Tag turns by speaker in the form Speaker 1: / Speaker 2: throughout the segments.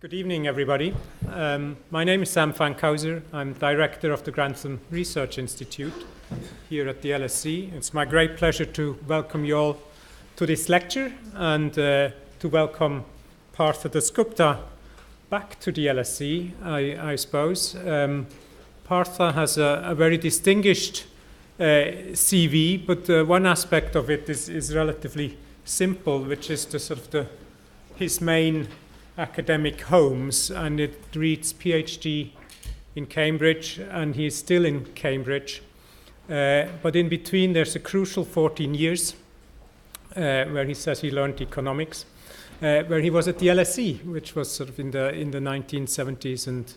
Speaker 1: Good evening, everybody. My name is Sam Fankhauser. I'm director of the Grantham Research Institute here at the LSE. It's my great pleasure to welcome you all to this lecture and to welcome Partha Dasgupta back to the LSE, I suppose. Partha has a very distinguished CV, but one aspect of it is relatively simple, which is his main academic homes, and it reads PhD in Cambridge, and he is still in Cambridge. But in between, there's a crucial 14 years where he says he learned economics, where he was at the LSE, which was sort of in the 1970s and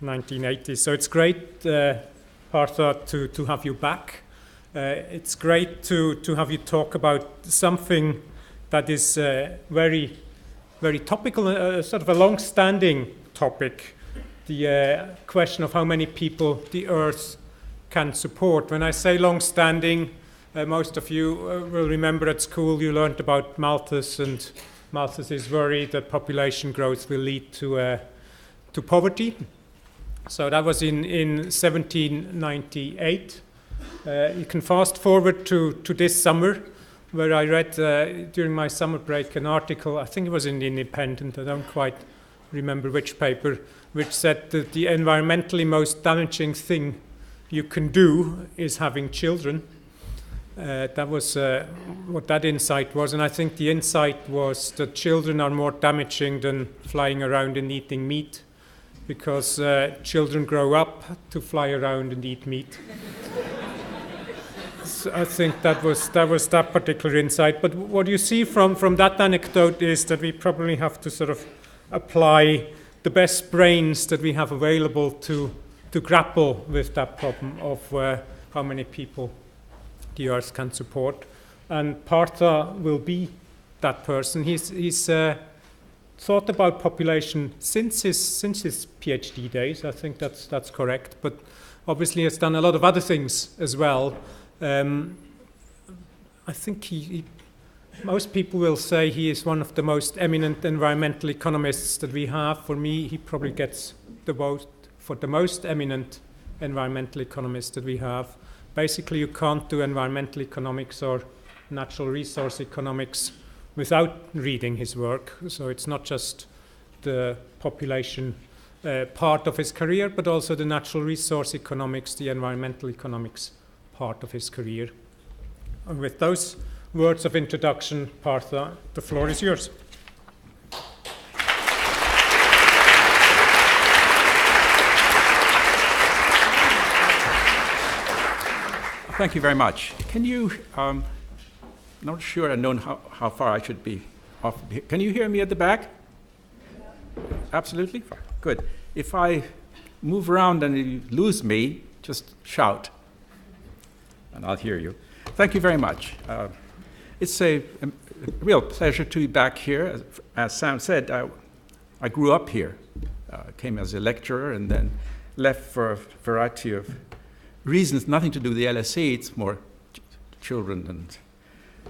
Speaker 1: 1980s. So it's great, Partha, to have you back. It's great to have you talk about something that is very topical, sort of a long-standing topic, the question of how many people the Earth can support. When I say long-standing, most of you will remember at school you learned about Malthus, and Malthus is worried that population growth will lead to poverty. So that was in 1798. You can fast forward to this summer, where I read during my summer break an article, I think it was in the Independent, I don't quite remember which paper, which said that the environmentally most damaging thing you can do is having children. That was what that insight was, and I think the insight was that children are more damaging than flying around and eating meat, because children grow up to fly around and eat meat. I think that was that particular insight. But what you see from that anecdote is that we probably have to sort of apply the best brains that we have available to grapple with that problem of how many people the Earth can support. And Partha will be that person. He's thought about population since his PhD days. I think that's correct. But obviously has done a lot of other things as well. I think most people will say he is one of the most eminent environmental economists that we have. For me, he probably gets the vote for the most eminent environmental economist that we have. Basically, you can't do environmental economics or natural resource economics without reading his work. So it's not just the population part of his career, but also the natural resource economics, the environmental economics part of his career. And with those words of introduction, Partha, the floor is yours.
Speaker 2: Thank you very much. Can you, I'm not sure I know how far I should be off. Can you hear me at the back? Absolutely? Good. If I move around and you lose me, just shout, and I'll hear you. Thank you very much. It's a real pleasure to be back here. As Sam said, I grew up here, came as a lecturer, and then left for a variety of reasons, nothing to do with the LSE. It's more children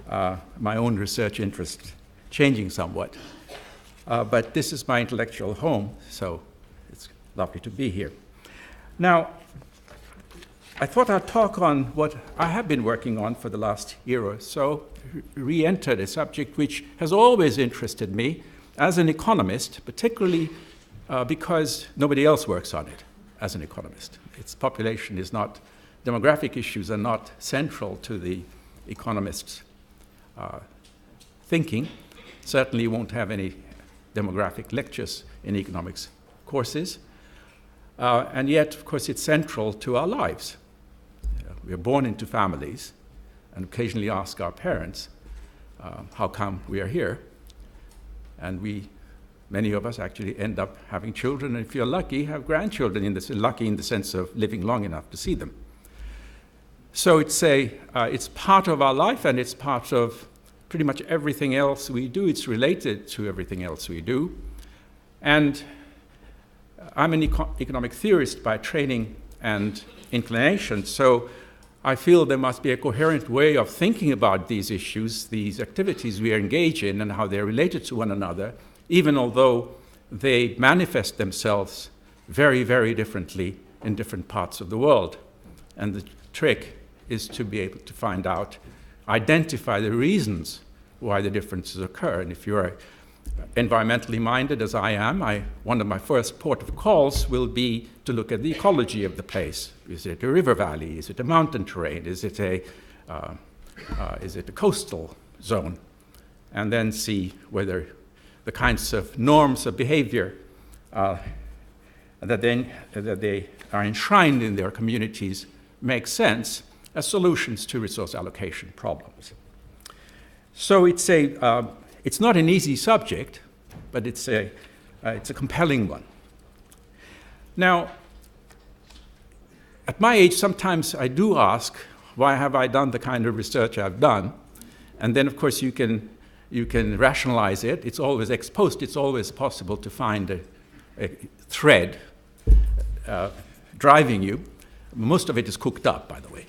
Speaker 2: and my own research interest changing somewhat. But this is my intellectual home, so it's lovely to be here. Now, I thought I'd talk on what I have been working on for the last year or so, re-entered a subject which has always interested me as an economist, particularly because nobody else works on it as an economist. Its population is not, demographic issues are not central to the economist's thinking. Certainly you won't have any demographic lectures in economics courses. And yet, of course, it's central to our lives. We are born into families and occasionally ask our parents, how come we are here? And many of us actually end up having children, and if you're lucky, have grandchildren, lucky in the sense of living long enough to see them. So it's part of our life, and it's part of pretty much everything else we do. It's related to everything else we do. And I'm an economic theorist by training and inclination, so I feel there must be a coherent way of thinking about these issues, these activities we engage in, and how they're related to one another, even although they manifest themselves very, very differently in different parts of the world. And the trick is to be able to find out, identify the reasons why the differences occur. And if you're environmentally minded, as I am, one of my first port of calls will be to look at the ecology of the place. Is it a river valley? Is it a mountain terrain? Is it a coastal zone? And then see whether the kinds of norms of behavior that they are enshrined in their communities make sense as solutions to resource allocation problems. So it's not an easy subject, but it's a compelling one. Now, at my age, sometimes I do ask, why have I done the kind of research I've done? And then, of course, you can rationalize it. It's always ex post. It's always possible to find a thread driving you. Most of it is cooked up, by the way.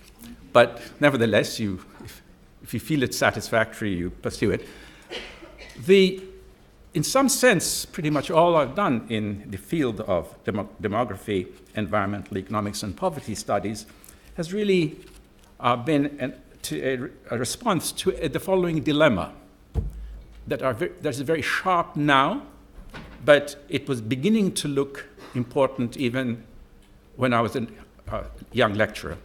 Speaker 2: But nevertheless, if you feel it's satisfactory, you pursue it. In some sense, pretty much all I've done in the field of demography, environmental economics, and poverty studies has really been a response to the following dilemma that's very sharp now, but it was beginning to look important even when I was a young lecturer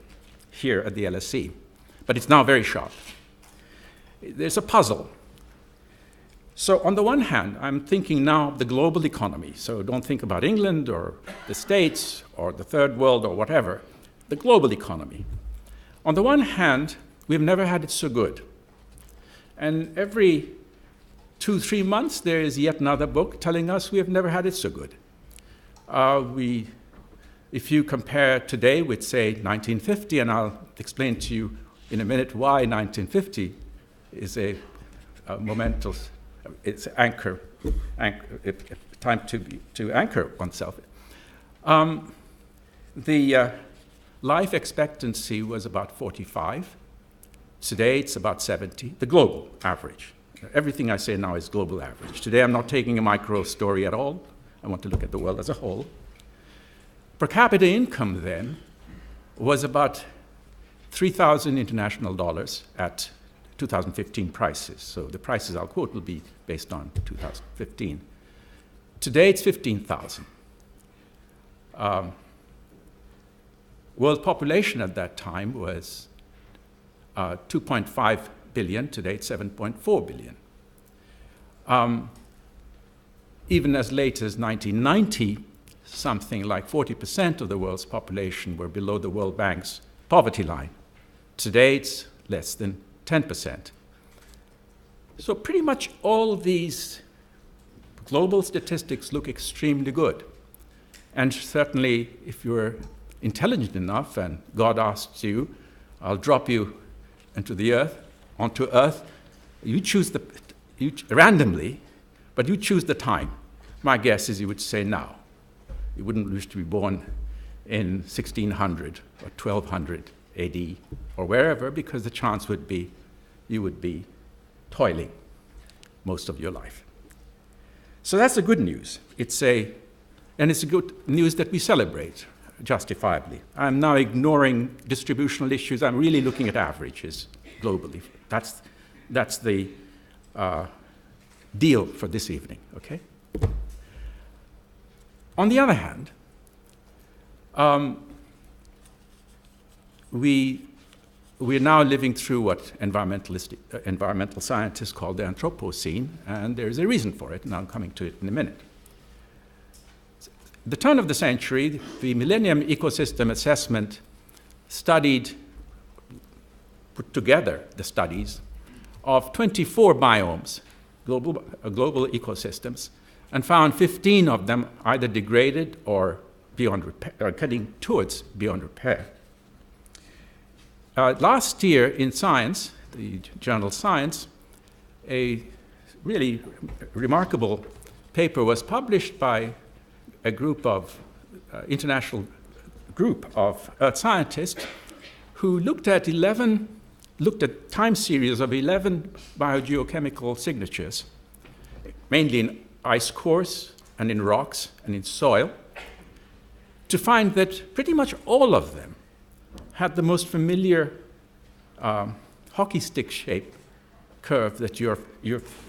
Speaker 2: here at the LSE. But it's now very sharp. There's a puzzle. So on the one hand, I'm thinking now of the global economy. So don't think about England or the States or the third world or whatever. The global economy. On the one hand, we've never had it so good. And every 2-3 months, there is yet another book telling us we have never had it so good. If you compare today with, say, 1950, and I'll explain to you in a minute why 1950 is a momentous, it's time to anchor oneself. The life expectancy was about 45. Today, it's about 70, the global average. Everything I say now is global average. Today, I'm not taking a micro story at all. I want to look at the world as a whole. Per capita income, then, was about $3,000 international dollars at 2015 prices. So the prices I'll quote will be based on 2015. Today, it's 15,000. World population at that time was 2.5 billion. Today, it's 7.4 billion. Even as late as 1990, something like 40% of the world's population were below the World Bank's poverty line. Today, it's less than 10%. So pretty much all these global statistics look extremely good. And certainly, if you're intelligent enough and God asks you, I'll drop you onto Earth, you choose randomly, but you choose the time. My guess is you would say now. You wouldn't wish to be born in 1600 or 1200 AD or wherever, because the chance would be you would be toiling most of your life. So that's the good news. And it's a good news that we celebrate justifiably. I'm now ignoring distributional issues. I'm really looking at averages globally. That's the deal for this evening, okay? On the other hand, we're now living through what environmental scientists call the Anthropocene, and there's a reason for it, and I'm coming to it in a minute. At the turn of the century, the Millennium Ecosystem Assessment put together the studies of 24 biomes, global ecosystems, and found 15 of them either degraded or beyond repair, or heading towards beyond repair. Last year in Science, the journal Science, a really remarkable paper was published by a international group of earth scientists who looked at time series of 11 biogeochemical signatures, mainly in ice cores and in rocks and in soil, to find that pretty much all of them had the most familiar hockey stick shape curve that you're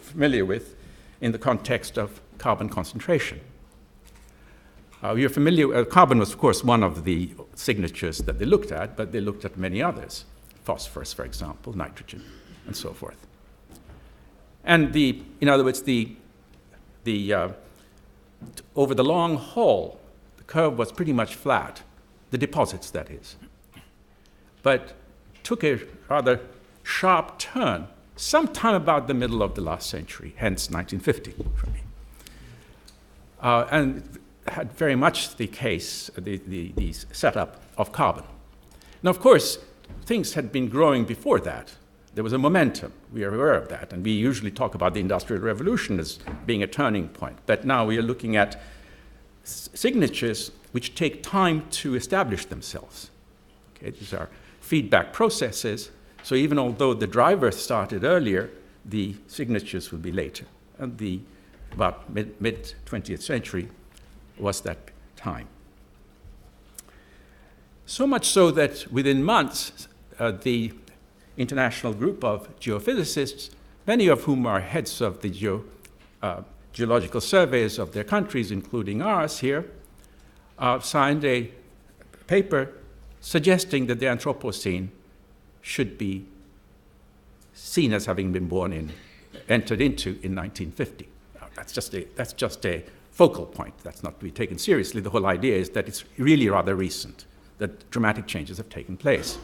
Speaker 2: familiar with in the context of carbon concentration. You're familiar, carbon was of course one of the signatures that they looked at, but they looked at many others, phosphorus, for example, nitrogen, and so forth. And in other words, over the long haul, the curve was pretty much flat, the deposits, that is. But took a rather sharp turn sometime about the middle of the last century, hence 1950 for me. And had very much the case, the setup of carbon. Now, of course, things had been growing before that. There was a momentum. We are aware of that. And we usually talk about the Industrial Revolution as being a turning point. But now we are looking at signatures which take time to establish themselves. Okay, these are feedback processes. So even although the driver started earlier, the signatures will be later. And about mid-20th century was that time. So much so that within months, the international group of geophysicists, many of whom are heads of the geological surveys of their countries, including ours here, signed a paper suggesting that the Anthropocene should be seen as having been entered into in 1950. That's just a focal point. That's not to be taken seriously. The whole idea is that it's really rather recent, that dramatic changes have taken place.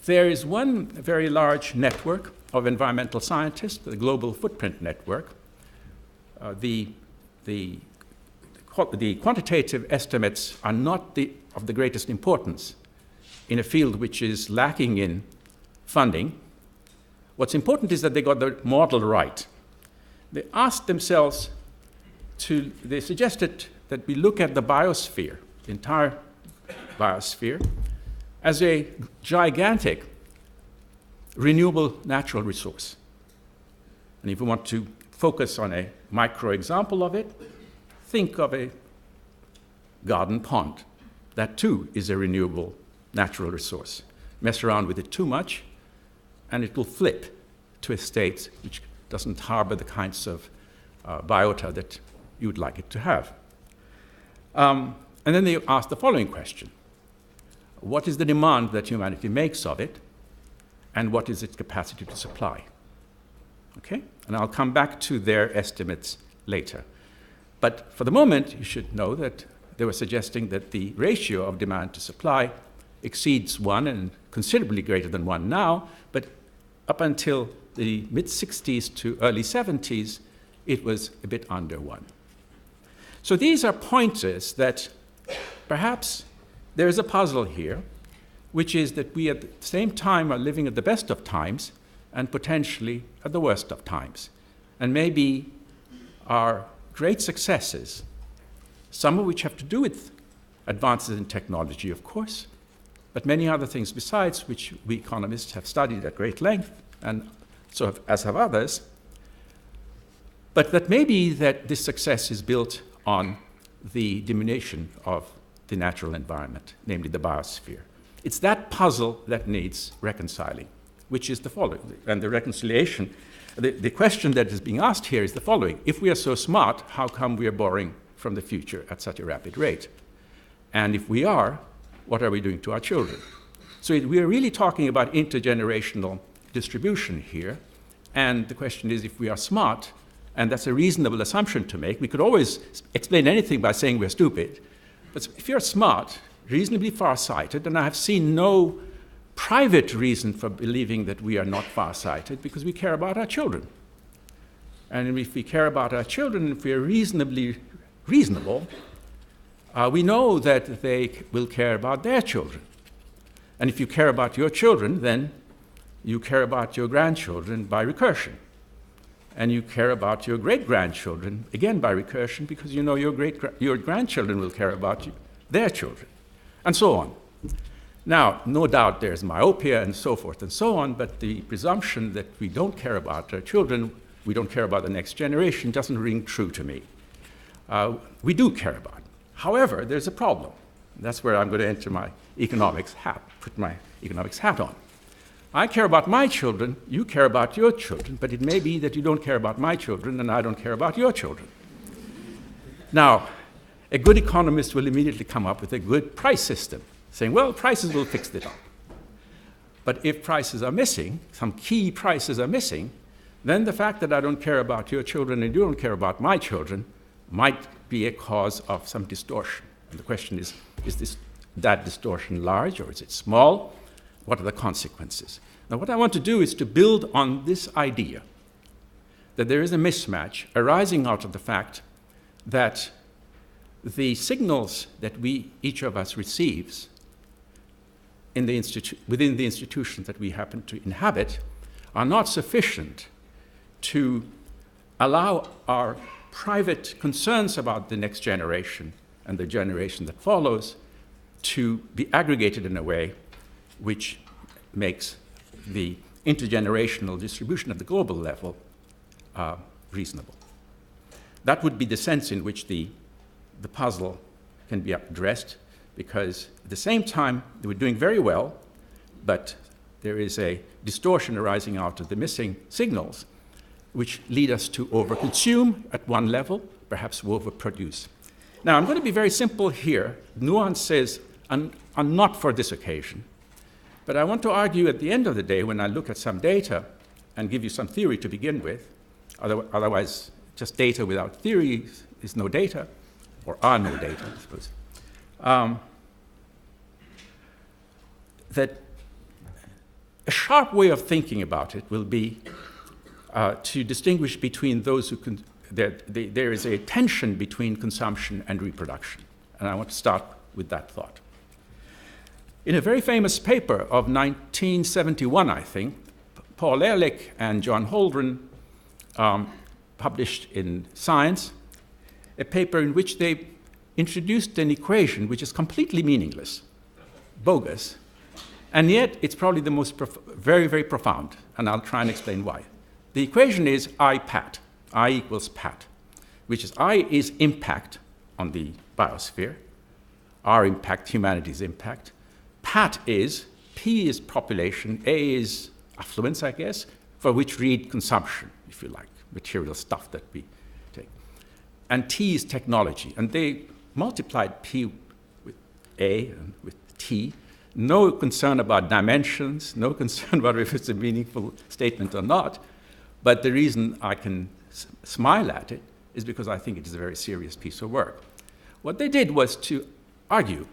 Speaker 2: There is one very large network of environmental scientists, the Global Footprint Network. The quantitative estimates are not of the greatest importance in a field which is lacking in funding. What's important is that they got the model right. They asked themselves they suggested that we look at the biosphere, the entire biosphere, as a gigantic renewable natural resource. And if we want to focus on a micro example of it, think of a garden pond. That too is a renewable natural resource. Mess around with it too much, and it will flip to a state which doesn't harbor the kinds of biota that you would like it to have. And then they asked the following question. What is the demand that humanity makes of it, and what is its capacity to supply? Okay? And I'll come back to their estimates later. But for the moment, you should know that they were suggesting that the ratio of demand to supply exceeds 1 and considerably greater than 1 now, but up until the mid-60s to early 70s, it was a bit under 1. So these are pointers that perhaps there is a puzzle here, which is that we at the same time are living at the best of times and potentially at the worst of times. And maybe our great successes, some of which have to do with advances in technology, of course, but many other things besides, which we economists have studied at great length, and so as have others, but that maybe that this success is built on the diminution of the natural environment, namely the biosphere. It's that puzzle that needs reconciling, which is the following. And the reconciliation, the question that is being asked here is the following. If we are so smart, how come we are borrowing from the future at such a rapid rate? And if we are, what are we doing to our children? So we are really talking about intergenerational distribution here. And the question is, if we are smart, and that's a reasonable assumption to make, we could always explain anything by saying we're stupid. But if you're smart, reasonably farsighted, and I have seen no private reason for believing that we are not farsighted, because we care about our children. And if we care about our children, if we are reasonably reasonable, we know that they will care about their children. And if you care about your children, then you care about your grandchildren by recursion. And you care about your great-grandchildren, again by recursion, because you know your grandchildren will care about their children, and so on. Now, no doubt there's myopia and so forth and so on, but the presumption that we don't care about our children we don't care about the next generation doesn't ring true to me. We do care about it. However, there's a problem. That's where I'm going to enter my economics hat, put my economics hat on. I care about my children, you care about your children, but it may be that you don't care about my children and I don't care about your children. Now, a good economist will immediately come up with a good price system, saying, well, prices will fix it up. But if prices are missing, some key prices are missing, then the fact that I don't care about your children and you don't care about my children might be a cause of some distortion. And the question is that distortion large or is it small? What are the consequences? Now, what I want to do is to build on this idea that there is a mismatch arising out of the fact that the signals that each of us receives within the institutions that we happen to inhabit are not sufficient to allow our private concerns about the next generation and the generation that follows to be aggregated in a way which makes the intergenerational distribution at the global level reasonable. That would be the sense in which the puzzle can be addressed, because at the same time we're doing very well, but there is a distortion arising out of the missing signals which lead us to overconsume at one level, perhaps overproduce. Now, I'm going to be very simple here. Nuances are not for this occasion. But I want to argue at the end of the day, when I look at some data and give you some theory to begin with, otherwise just data without theory is no data, or are no data, I suppose, that a sharp way of thinking about it will be to distinguish between those who there is a tension between consumption and reproduction. And I want to start with that thought. In a very famous paper of 1971, I think, Paul Ehrlich and John Holdren published in Science a paper in which they introduced an equation which is completely meaningless, bogus, and yet it's probably the most very, very profound, and I'll try and explain why. The equation is I pat, I equals pat, which is I is impact on the biosphere, our impact, humanity's impact. Pat is, P is population, A is affluence, I guess, for which read consumption, if you like, material stuff that we take. And T is technology, and they multiplied P with A and with T. No concern about dimensions, no concern about if it's a meaningful statement or not, but the reason I can smile at it is because I think it is a very serious piece of work. What they did was to argue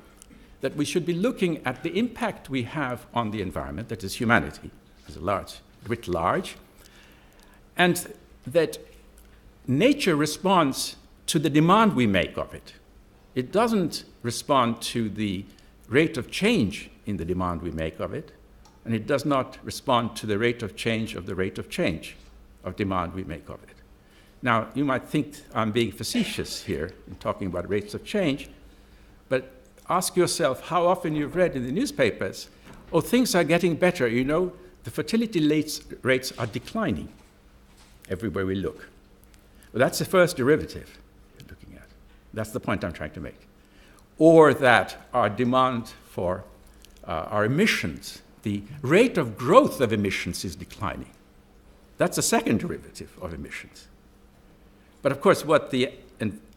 Speaker 2: that we should be looking at the impact we have on the environment, that is humanity, as writ large, and that nature responds to the demand we make of it. It doesn't respond to the rate of change in the demand we make of it, and it does not respond to the rate of change of demand we make of it. Now, you might think I'm being facetious here in talking about rates of change, but ask yourself how often you've read in the newspapers, oh, things are getting better, you know, the fertility rates are declining everywhere we look. Well, that's the first derivative you're looking at. That's the point I'm trying to make. Or that our demand for our emissions, the rate of growth of emissions is declining. That's a second derivative of emissions. But of course, what the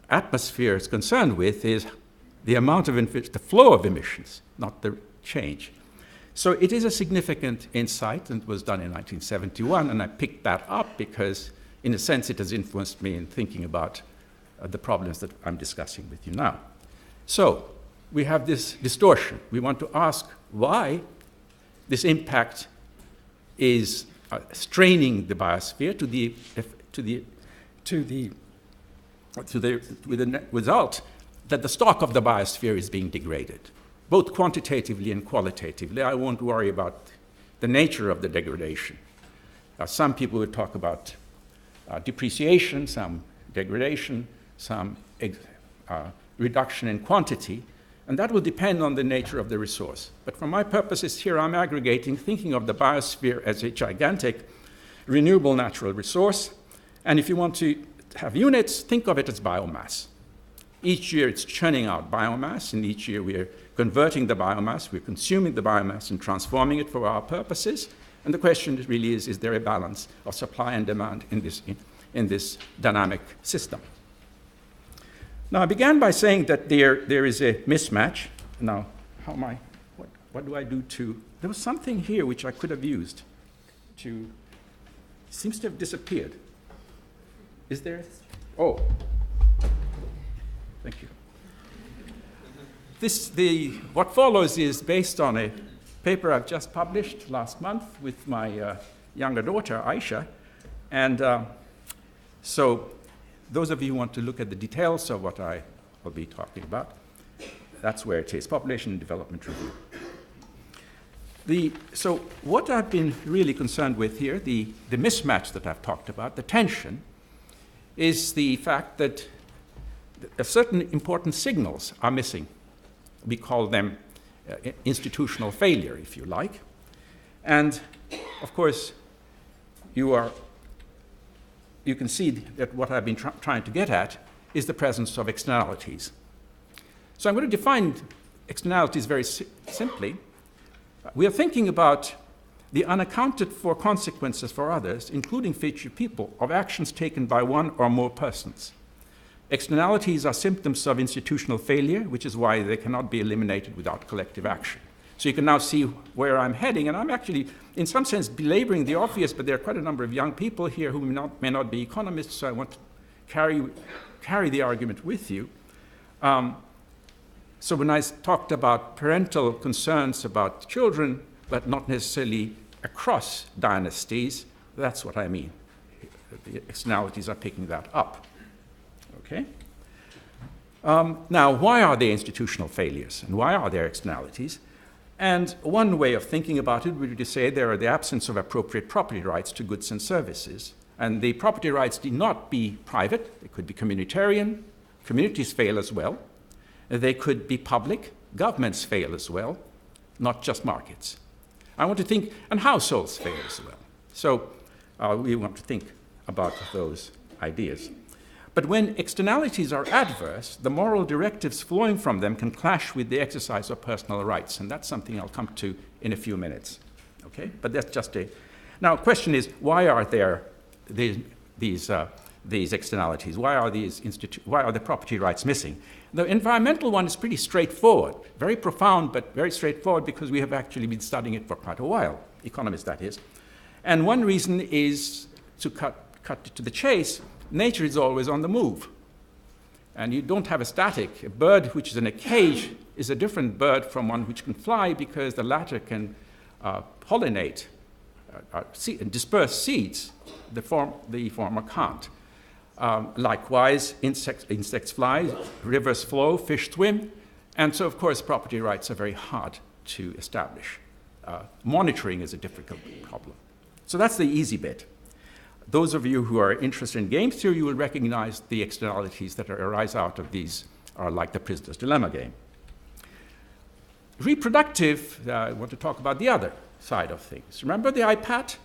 Speaker 2: atmosphere is concerned with is the amount of the flow of emissions, not the change. So it is a significant insight, and it was done in 1971, and I picked that up because, in a sense, it has influenced me in thinking about the problems that I'm discussing with you now. So we have this distortion. We want to ask why this impact is straining the biosphere with the result that the stock of the biosphere is being degraded, both quantitatively and qualitatively. I won't worry about the nature of the degradation. Some people would talk about depreciation, some degradation, some reduction in quantity, and that will depend on the nature of the resource. But for my purposes here, I'm aggregating, thinking of the biosphere as a gigantic renewable natural resource And if you want to have units, think of it as biomass. Each year it's churning out biomass, and each year we're converting the biomass, we're consuming the biomass and transforming it for our purposes. And the question really is there a balance of supply and demand in this dynamic system? Now, I began by saying that there is a mismatch. Now, what do I do to, there was something here which I could have used to, seems to have disappeared. Is there? Oh, thank you. What follows is based on a paper I've just published last month with my younger daughter, Aisha. And so those of you who want to look at the details of what I will be talking about, that's where it is, Population and Development Review. So what I've been really concerned with here, the mismatch that I've talked about, the tension, is the fact that certain important signals are missing. We call them institutional failure, if you like. And of course, you can see that what I've been trying to get at is the presence of externalities. So I'm going to define externalities very simply. We are thinking about the unaccounted for consequences for others, including future people, of actions taken by one or more persons. Externalities are symptoms of institutional failure, which is why they cannot be eliminated without collective action. So you can now see where I'm heading, and I'm actually, in some sense, belaboring the obvious, but there are quite a number of young people here who may not be economists, so I want to carry the argument with you. So when I talked about parental concerns about children, but not necessarily across dynasties, that's what I mean. The externalities are picking that up. Okay? Now, why are there institutional failures, and why are there externalities? And one way of thinking about it would be to say there are the absence of appropriate property rights to goods and services. And the property rights need not be private. They could be communitarian. Communities fail as well. They could be public. Governments fail as well, not just markets. I want to think, and households fail as well. So we want to think about those ideas. But when externalities are adverse, the moral directives flowing from them can clash with the exercise of personal rights, and that's something I'll come to in a few minutes. Okay? But that's just a... Now, the question is, why are there these externalities? Why are the property rights missing? The environmental one is pretty straightforward, very profound, but very straightforward because we have actually been studying it for quite a while, economists that is. And one reason is, to cut to the chase, nature is always on the move. And you don't have a static. A bird which is in a cage is a different bird from one which can fly because the latter can pollinate and disperse seeds. The former can't. Likewise, insects fly, rivers flow, fish swim. And so, of course, property rights are very hard to establish. Monitoring is a difficult problem. So that's the easy bit. Those of you who are interested in game theory, you will recognize the externalities that arise out of these are like the prisoner's dilemma game. Reproductive, I want to talk about the other side of things. Remember the IPAT?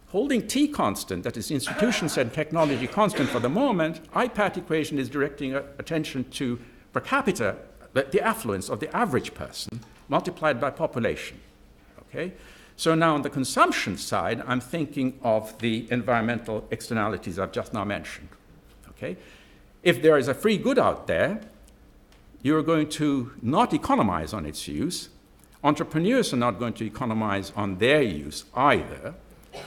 Speaker 2: Holding T constant, that is institutions and technology constant for the moment, IPAT equation is directing attention to per capita, the affluence of the average person multiplied by population. Okay? So now on the consumption side, I'm thinking of the environmental externalities I've just now mentioned. Okay? If there is a free good out there, you're going to not economize on its use. Entrepreneurs are not going to economize on their use either.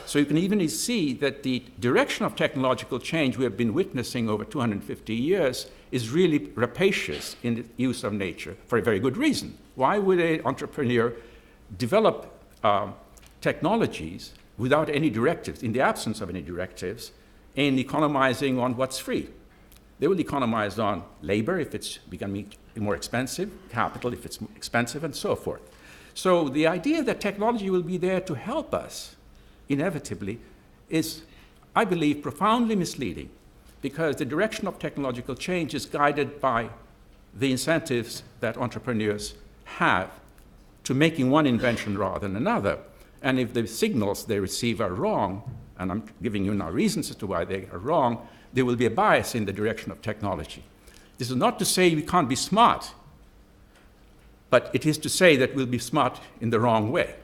Speaker 2: So you can even see that the direction of technological change we have been witnessing over 250 years is really rapacious in the use of nature for a very good reason. Why would an entrepreneur develop technologies without any directives, in the absence of any directives, in economizing on what's free? They will economize on labor if it's becoming more expensive, capital if it's more expensive, and so forth. So the idea that technology will be there to help us inevitably is, I believe, profoundly misleading, because the direction of technological change is guided by the incentives that entrepreneurs have to making one invention rather than another. And if the signals they receive are wrong, and I'm giving you now reasons as to why they are wrong, there will be a bias in the direction of technology. This is not to say we can't be smart, but it is to say that we'll be smart in the wrong way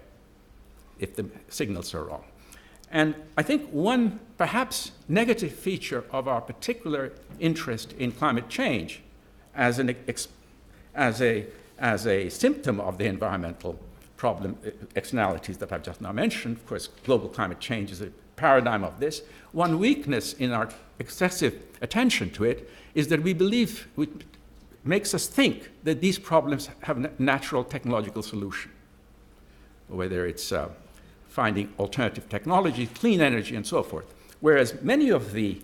Speaker 2: if the signals are wrong. And I think one perhaps negative feature of our particular interest in climate change as a symptom of the environmental problem externalities that I've just now mentioned, of course, global climate change is a paradigm of this. One weakness in our excessive attention to it is that we believe, it makes us think that these problems have a natural technological solution, whether it's finding alternative technology, clean energy, and so forth. Whereas many of the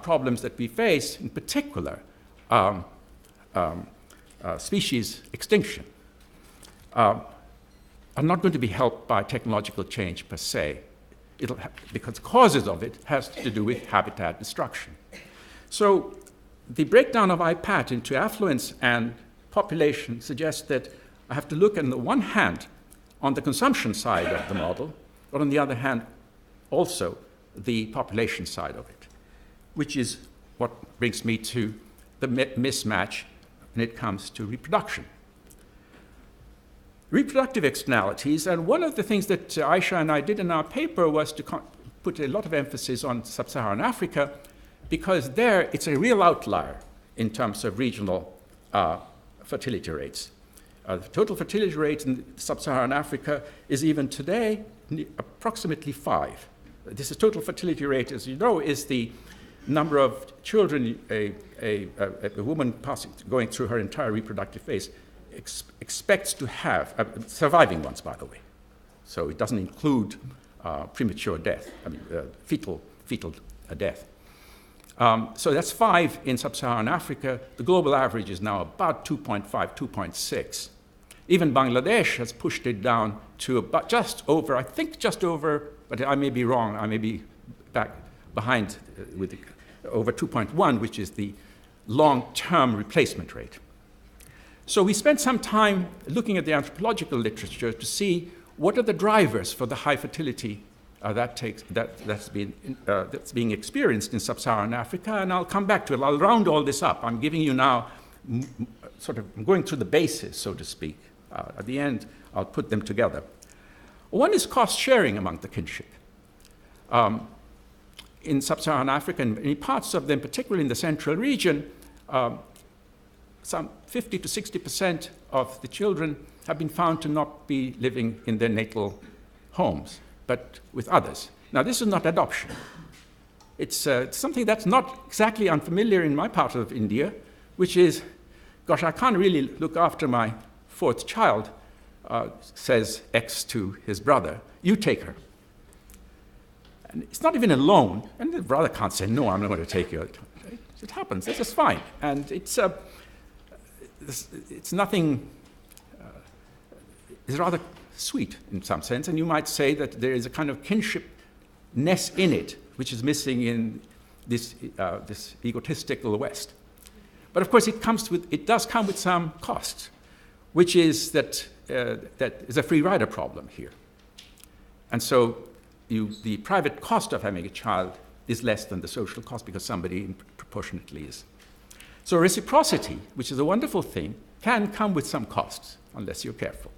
Speaker 2: problems that we face, in particular, species extinction, are not going to be helped by technological change per se, because causes of it has to do with habitat destruction. So the breakdown of IPAT into affluence and population suggests that I have to look on the one hand on the consumption side of the model, but on the other hand also the population side of it, which is what brings me to the mismatch when it comes to reproduction. Reproductive externalities, and one of the things that Aisha and I did in our paper was to put a lot of emphasis on sub-Saharan Africa, because there it's a real outlier in terms of regional fertility rates. The total fertility rate in sub-Saharan Africa is even today approximately 5. This is total fertility rate, as you know, is the number of children a woman going through her entire reproductive phase expects to have, surviving ones, by the way. So it doesn't include premature death, fetal death. So that's 5 in sub-Saharan Africa. The global average is now about 2.5, 2.6. Even Bangladesh has pushed it down to about just over, but I may be wrong, I may be behind with over 2.1, which is the long-term replacement rate. So we spent some time looking at the anthropological literature to see what are the drivers for the high fertility that's being experienced in sub-Saharan Africa, and I'll come back to it. I'll round all this up. I'm giving you now I'm going through the bases, so to speak. At the end, I'll put them together. One is cost sharing among the kinship. In sub-Saharan Africa, and in parts of them, particularly in the central region, some 50 to 60% of the children have been found to not be living in their natal homes, but with others. Now, this is not adoption. It's something that's not exactly unfamiliar in my part of India, which is, gosh, I can't really look after my 4th child, says X to his brother, you take her. And it's not even a loan, and the brother can't say, no, I'm not going to take you. It happens, it's just fine. And it's nothing, it's rather sweet in some sense, and you might say that there is a kind of kinshipness in it, which is missing in this egotistical West. But of course, it does come with some cost, which is that is a free rider problem here. And so the private cost of having a child is less than the social cost because somebody proportionately is. So reciprocity, which is a wonderful thing, can come with some costs unless you're careful.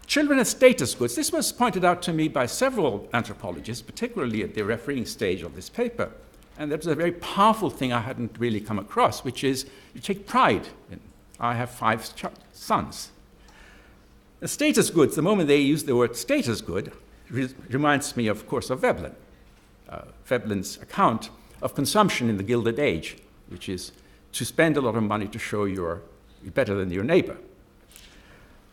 Speaker 2: Children as status goods. This was pointed out to me by several anthropologists, particularly at the refereeing stage of this paper. And that was a very powerful thing I hadn't really come across, which is you take pride in. I have 5 sons. The status goods, the moment they use the word status good, reminds me, of course, of Veblen. Veblen's account of consumption in the Gilded Age, which is to spend a lot of money to show you're better than your neighbor.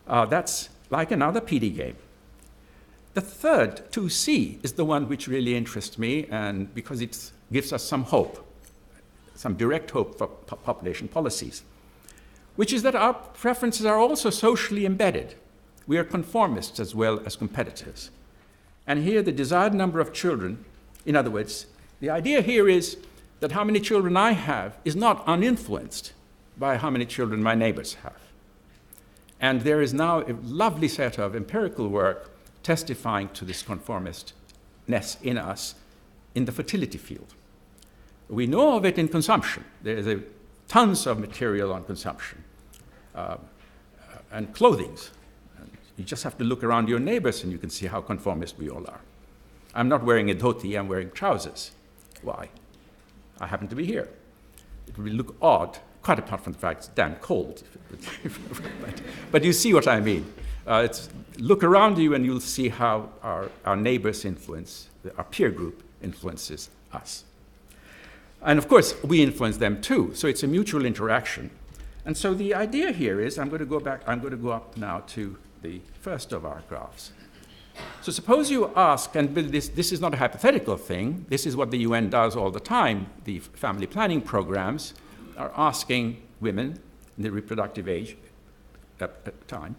Speaker 2: That's like another PD game. The third, 2C, is the one which really interests me, and because it gives us some hope, some direct hope for population policies, which is that our preferences are also socially embedded. We are conformists as well as competitors. And here the desired number of children, in other words, the idea here is that how many children I have is not uninfluenced by how many children my neighbors have. And there is now a lovely set of empirical work testifying to this conformist inherentness in us in the fertility field. We know of it in consumption. There's tons of material on consumption and clothing. You just have to look around your neighbors and you can see how conformist we all are. I'm not wearing a dhoti, I'm wearing trousers. Why? I happen to be here. It will look odd, quite apart from the fact it's damn cold. But you see what I mean. Look around you and you'll see how our neighbors influence, our peer group influences us. And of course, we influence them too, so it's a mutual interaction. And so the idea here is, I'm going to go up now to the first of our graphs. So suppose you ask, and this is not a hypothetical thing, this is what the UN does all the time, the family planning programs are asking women in the reproductive age time,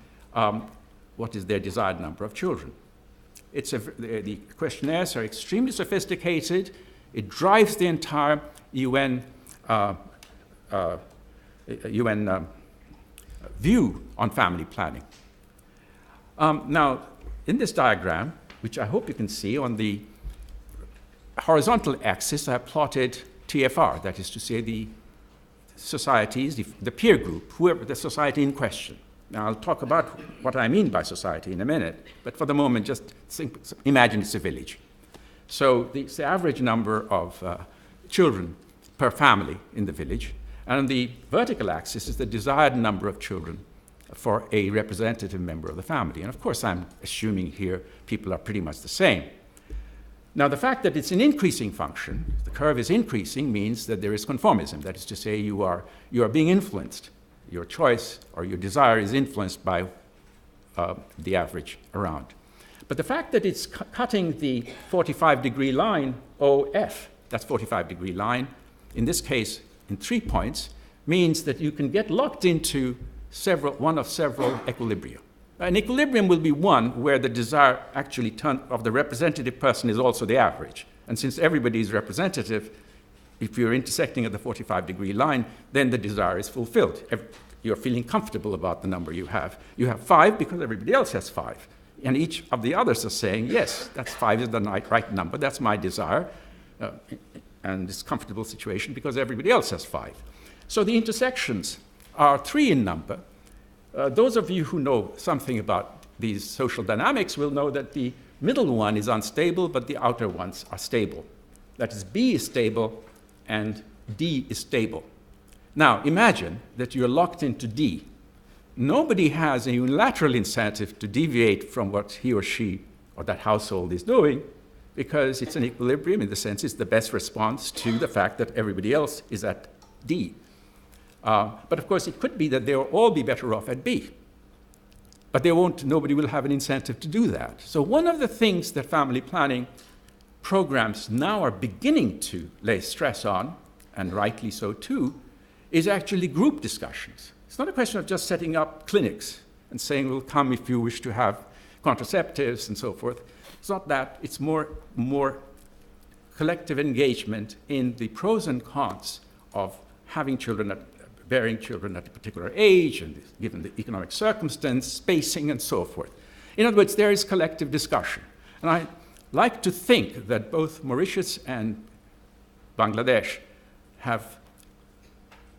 Speaker 2: what is their desired number of children. The questionnaires are extremely sophisticated. It drives the entire UN view on family planning. Now, in this diagram, which I hope you can see, on the horizontal axis, I have plotted TFR, that is to say the societies, the peer group, whoever the society in question. Now, I'll talk about what I mean by society in a minute, but for the moment, just imagine it's a village. So it's the average number of children per family in the village, and on the vertical axis is the desired number of children for a representative member of the family. And of course, I'm assuming here people are pretty much the same. Now, the fact that it's an increasing function, the curve is increasing, means that there is conformism. That is to say, you are being influenced. Your choice or your desire is influenced by the average around. But the fact that it's cutting the 45-degree line, OF, that's 45-degree line, in this case, in 3 points, means that you can get locked into one of several equilibria. An equilibrium will be one where the desire actually of the representative person is also the average. And since everybody is representative, if you're intersecting at the 45-degree line, then the desire is fulfilled. You're feeling comfortable about the number you have. You have 5 because everybody else has 5. And each of the others are saying, yes, that's 5 is the right number, that's my desire, and it's a comfortable situation because everybody else has 5. So the intersections are 3 in number. Those of you who know something about these social dynamics will know that the middle one is unstable, but the outer ones are stable. That is, B is stable and D is stable. Now, imagine that you're locked into D. Nobody has a unilateral incentive to deviate from what he or she or that household is doing, because it's an equilibrium in the sense it's the best response to the fact that everybody else is at D. But of course, it could be that they'll all be better off at B. But nobody will have an incentive to do that. So one of the things that family planning programs now are beginning to lay stress on, and rightly so too, is actually group discussions. It's not a question of just setting up clinics and saying, well, come if you wish to have contraceptives and so forth. It's not that. It's more collective engagement in the pros and cons of having children, bearing children at a particular age, and given the economic circumstance, spacing, and so forth. In other words, there is collective discussion. And I like to think that both Mauritius and Bangladesh have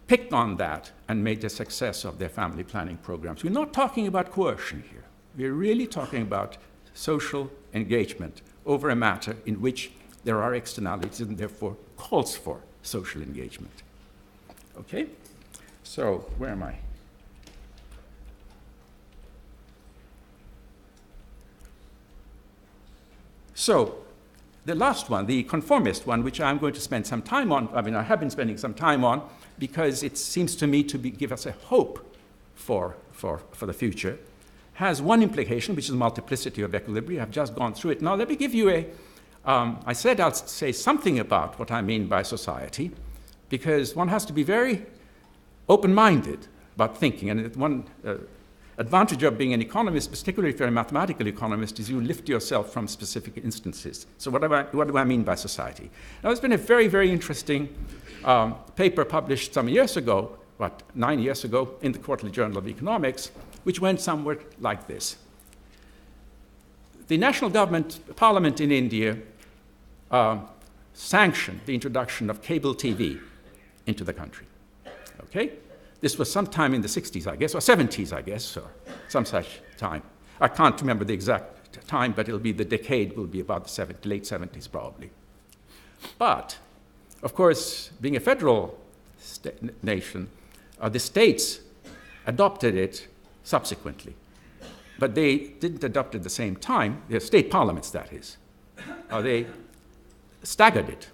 Speaker 2: picked on that and made a success of their family planning programs. We're not talking about coercion here. We're really talking about social engagement over a matter in which there are externalities and therefore calls for social engagement. Okay? So, where am I? So, the last one, the conformist one, which I'm going to spend some time on, I have been spending some time on, because it seems to me to give us a hope for the future, has one implication, which is multiplicity of equilibria. I've just gone through it. Now, let me give you I said I'll say something about what I mean by society, because one has to be very open-minded about thinking. And one advantage of being an economist, particularly if you're a mathematical economist, is you lift yourself from specific instances. So what do I mean by society? Now, there's been a very, very interesting paper published some years ago, 9 years ago, in the Quarterly Journal of Economics, which went somewhat like this. The national government, parliament in India, sanctioned the introduction of cable TV into the country. Okay? This was sometime in the 60s, I guess, or 70s, I guess, or some such time. I can't remember the exact time, but it'll be the decade will be about the late 70s, probably. But, of course, being a federal nation, the states adopted it subsequently. But they didn't adopt it at the same time, the state parliaments, that is. They staggered it.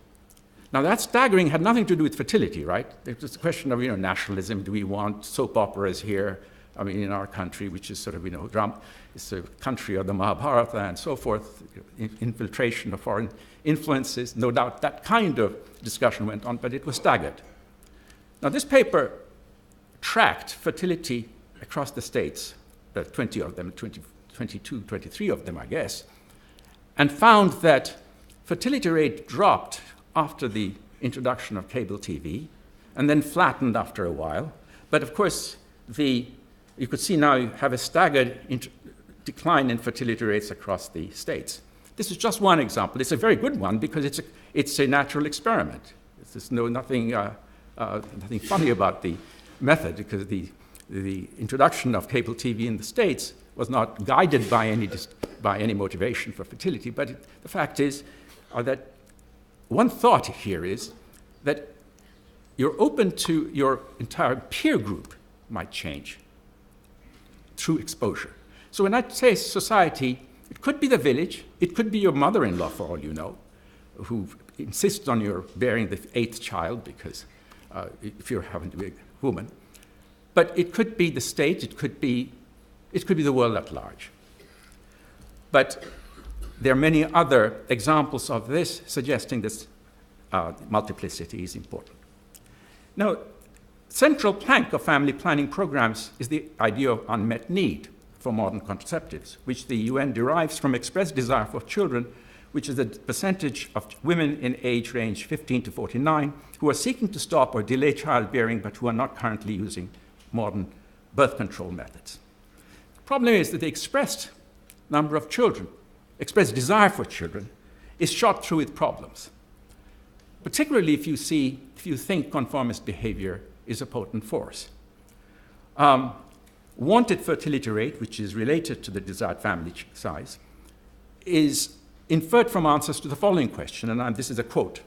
Speaker 2: Now, that staggering had nothing to do with fertility, right? It was a question of, nationalism. Do we want soap operas here? I mean, in our country, which is sort of, it's a country of the Mahabharata and so forth, infiltration of foreign influences. No doubt that kind of discussion went on, but it was staggered. Now, this paper tracked fertility across the states, 20 of them, 22, 23 of them, I guess, and found that fertility rate dropped after the introduction of cable TV and then flattened after a while. But of course, you could see now you have a staggered decline in fertility rates across the states. This is just one example. It's a very good one because it's a natural experiment. There's nothing funny about the method because the introduction of cable TV in the States was not guided by any motivation for fertility. But the fact is that one thought here is that you're open to your entire peer group might change through exposure. So when I say society, it could be the village, it could be your mother-in-law, for all you know, who insists on your bearing the 8th child because if you're having to be a woman. But it could be the state, it could be the world at large. But there are many other examples of this suggesting this multiplicity is important. Now, central plank of family planning programs is the idea of unmet need for modern contraceptives, which the UN derives from expressed desire for children, which is the percentage of women in age range 15 to 49 who are seeking to stop or delay childbearing but who are not currently using modern birth control methods. The problem is that the expressed number of children, expressed desire for children, is shot through with problems, particularly if you think conformist behavior is a potent force. Wanted fertility rate, which is related to the desired family size, is inferred from answers to the following question, and this is a quote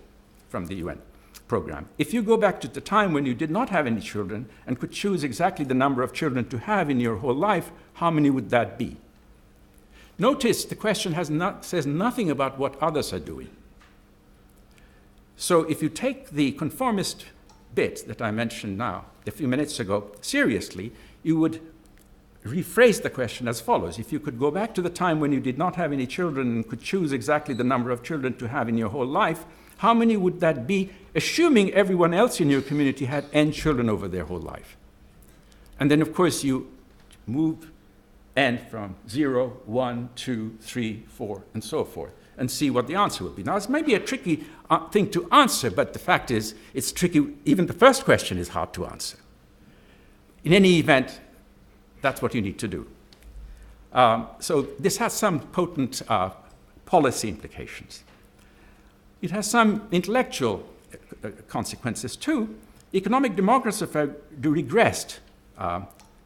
Speaker 2: from the UN program. If you go back to the time when you did not have any children and could choose exactly the number of children to have in your whole life, how many would that be? Notice the question says nothing about what others are doing. So if you take the conformist bit that I mentioned now, a few minutes ago, seriously, you would rephrase the question as follows. If you could go back to the time when you did not have any children and could choose exactly the number of children to have in your whole life, how many would that be, assuming everyone else in your community had n children over their whole life? And then, of course, you move n from 0, 1, 2, 3, 4, and so forth, and see what the answer would be. Now, this may be a tricky thing to answer, but the fact is it's tricky. Even the first question is hard to answer. In any event, that's what you need to do. So this has some potent policy implications. It has some intellectual consequences too. Economic demographers have regressed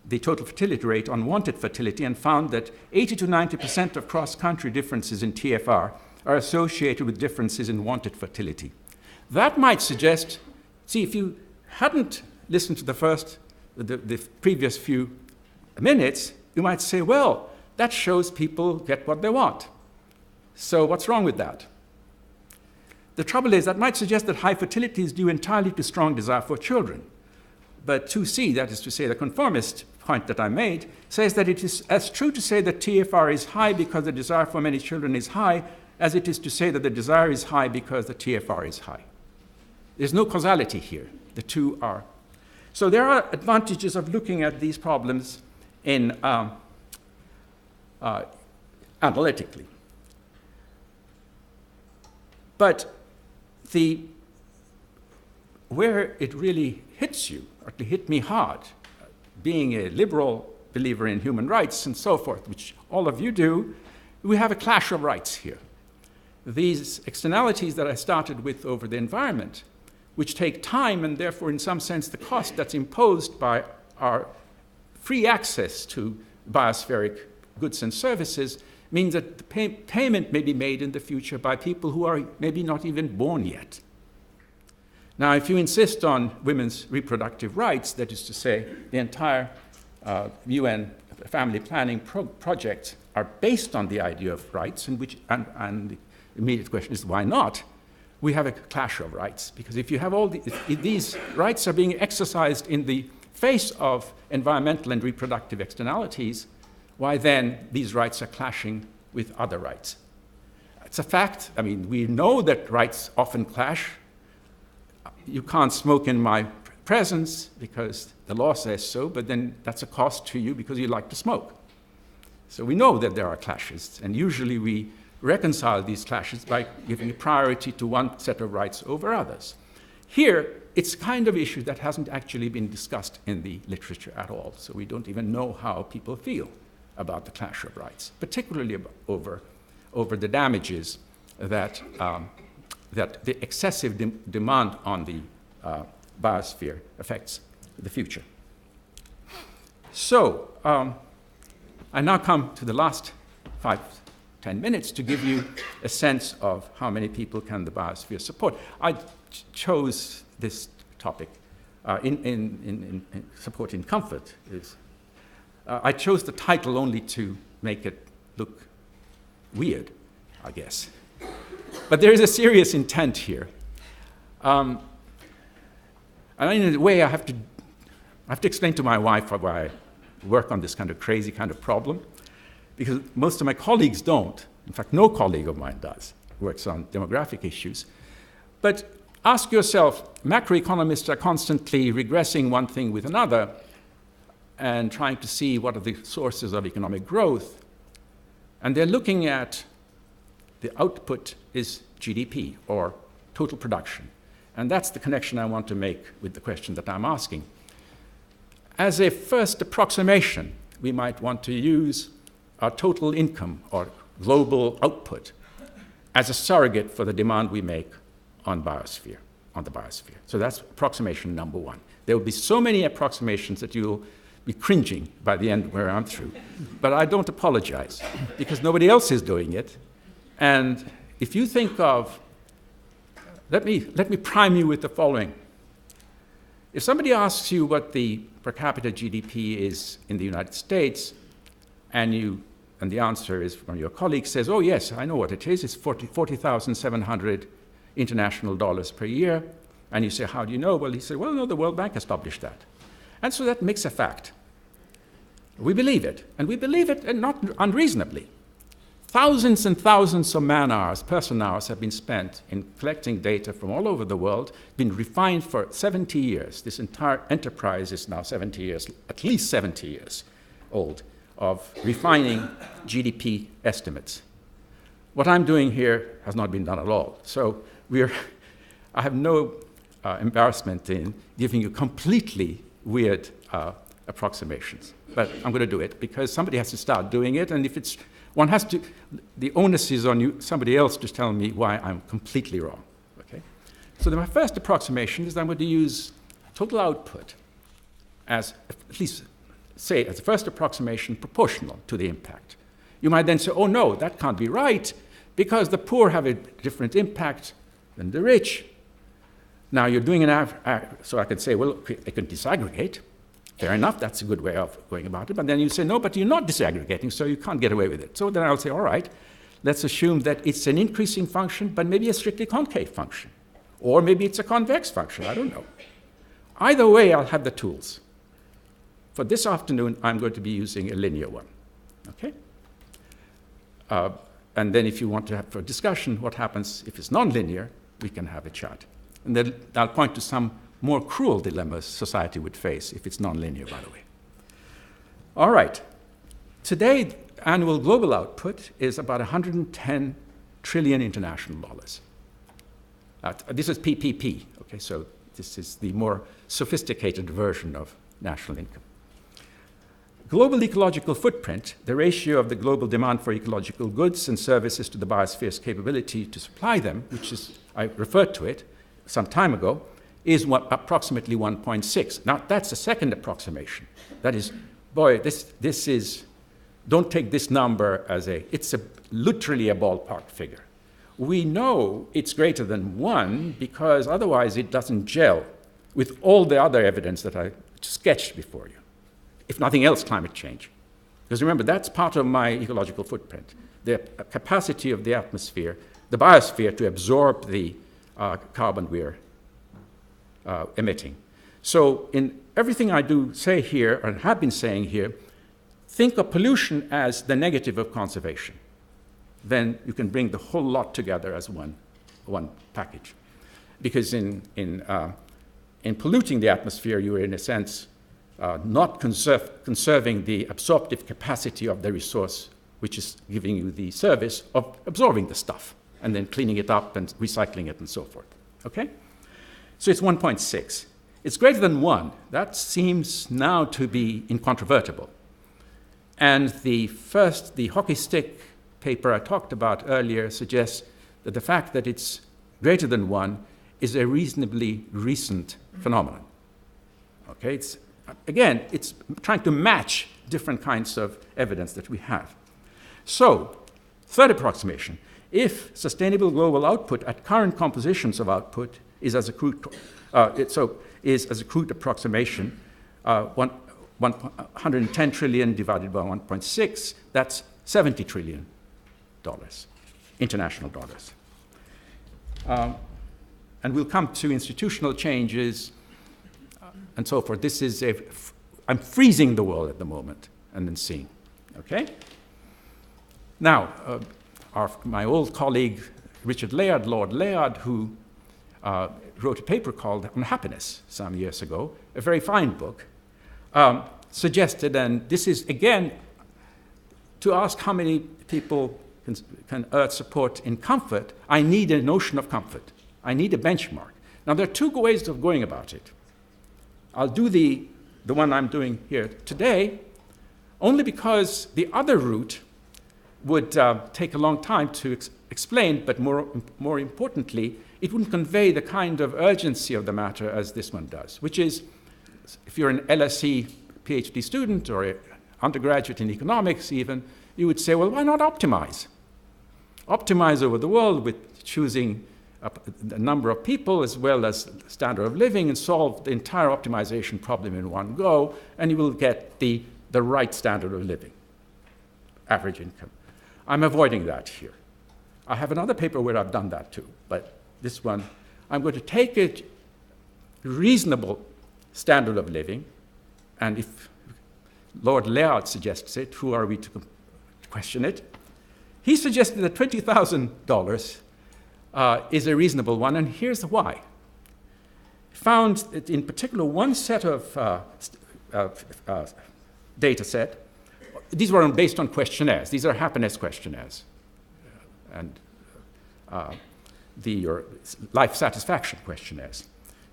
Speaker 2: the total fertility rate on wanted fertility and found that 80 to 90% of cross-country differences in TFR are associated with differences in wanted fertility. That might suggest, see, if you hadn't listened to the previous few minutes, you might say, well, that shows people get what they want. So what's wrong with that? The trouble is that might suggest that high fertility is due entirely to strong desire for children. But 2C, that is to say the conformist point that I made, says that it is as true to say that TFR is high because the desire for many children is high as it is to say that the desire is high because the TFR is high. There's no causality here. The two are. So there are advantages of looking at these problems in analytically. But where it really hits you, or it hit me hard, being a liberal believer in human rights and so forth, which all of you do, we have a clash of rights here. these externalities that I started with over the environment, which take time and therefore in some sense the cost that's imposed by our free access to biospheric goods and services, means that the payment may be made in the future by people who are maybe not even born yet. Now, if you insist on women's reproductive rights, that is to say, the entire UN family planning projects are based on the idea of rights, and the immediate question is, why not? We have a clash of rights, because if you have if these rights are being exercised in the face of environmental and reproductive externalities, why then these rights are clashing with other rights? It's a fact. I mean, we know that rights often clash. You can't smoke in my presence because the law says so, but then that's a cost to you because you like to smoke. So we know that there are clashes, and usually we reconcile these clashes by giving priority to one set of rights over others. Here, it's a kind of issue that hasn't actually been discussed in the literature at all, so we don't even know how people feel about the clash of rights, particularly over the damages that the excessive demand on the biosphere affects the future. So, I now come to the last 5-10 minutes to give you a sense of how many people can the biosphere support. I chose this topic in supporting comfort. I chose the title only to make it look weird, I guess. But there is a serious intent here. And in a way, I have to explain to my wife why I work on this kind of crazy kind of problem, because most of my colleagues don't. In fact, no colleague of mine works on demographic issues. But ask yourself, macroeconomists are constantly regressing one thing with another and trying to see what are the sources of economic growth. And they're looking at the output is GDP, or total production. And that's the connection I want to make with the question that I'm asking. As a first approximation, we might want to use our total income, or global output, as a surrogate for the demand we make on the biosphere. So that's approximation number one. There will be so many approximations that you'll be cringing by the end where I'm through. But I don't apologize, because nobody else is doing it. And if you think of, let me prime you with the following. If somebody asks you what the per capita GDP is in the United States, and the answer is from your colleague says, oh yes, I know what it is, it's 40,700 international dollars per year. And you say, how do you know? Well, he said, well, no, the World Bank has published that. And so that makes a fact. We believe it, and we believe it and not unreasonably. Thousands and thousands of man-hours, person-hours have been spent in collecting data from all over the world, been refined for 70 years. This entire enterprise is now 70 years, at least 70 years old, of refining GDP estimates. What I'm doing here has not been done at all. So I have no embarrassment in giving you completely weird approximations. But I'm going to do it because somebody has to start doing it, and if it's one has to, the onus is on you, somebody else to tell me why I'm completely wrong. Okay? So my first approximation is that I'm going to use total output as, at least say, as a first approximation proportional to the impact. You might then say, oh no, that can't be right, because the poor have a different impact than the rich. Now you're doing so I could say, well, I can disaggregate. Fair enough, that's a good way of going about it. But then you say, no, but you're not disaggregating, so you can't get away with it. So then I'll say, all right, let's assume that it's an increasing function, but maybe a strictly concave function. Or maybe it's a convex function, I don't know. Either way, I'll have the tools. For this afternoon, I'm going to be using a linear one. Okay? And then if you want to have for discussion what happens if it's nonlinear, we can have a chat. And then I'll point to some more cruel dilemmas society would face if it's nonlinear, by the way. All right. Today, annual global output is about 110 trillion international dollars. This is PPP, okay, so this is the more sophisticated version of national income. global ecological footprint, the ratio of the global demand for ecological goods and services to the biosphere's capability to supply them, which is, I referred to it some time ago, is approximately 1.6. Now, that's a second approximation. That is, boy, this is, don't take this number as it's literally a ballpark figure. We know it's greater than 1 because otherwise it doesn't gel with all the other evidence that I sketched before you. If nothing else, climate change. Because remember, that's part of my ecological footprint. The capacity of the atmosphere, the biosphere, to absorb the carbon we're emitting. So in everything I do say here, and have been saying here, think of pollution as the negative of conservation. Then you can bring the whole lot together as one package. Because in polluting the atmosphere, you are in a sense not conserving the absorptive capacity of the resource, which is giving you the service of absorbing the stuff and then cleaning it up and recycling it and so forth. Okay? So it's 1.6. It's greater than 1. That seems now to be incontrovertible. And the hockey stick paper I talked about earlier suggests that the fact that it's greater than 1 is a reasonably recent phenomenon. Okay? It's trying to match different kinds of evidence that we have. So, third approximation. If sustainable global output at current compositions of output is as a crude approximation, 110 trillion divided by 1.6, that's $70 trillion, international dollars. And we'll come to institutional changes and so forth. This is I'm freezing the world at the moment and then seeing, okay? Now, my old colleague, Lord Layard, who wrote a paper called On Happiness some years ago, a very fine book, suggested, and this is, again, to ask how many people can urge support in comfort, I need a notion of comfort. I need a benchmark. Now, there are two ways of going about it. I'll do the one I'm doing here today, only because the other route would take a long time to explain, but more importantly, it wouldn't convey the kind of urgency of the matter as this one does, which is, if you're an LSE PhD student or an undergraduate in economics even, you would say, well, why not optimize? Optimize over the world with choosing a number of people as well as standard of living and solve the entire optimization problem in one go, and you will get the right standard of living, average income. I'm avoiding that here. I have another paper where I've done that too, but this one, I'm going to take a reasonable standard of living, and if Lord Layard suggests it, who are we to question it? He suggested that $20,000 is a reasonable one, and here's why. Found that in particular one set of data set, these were based on questionnaires. These are happiness questionnaires and your life satisfaction questionnaires.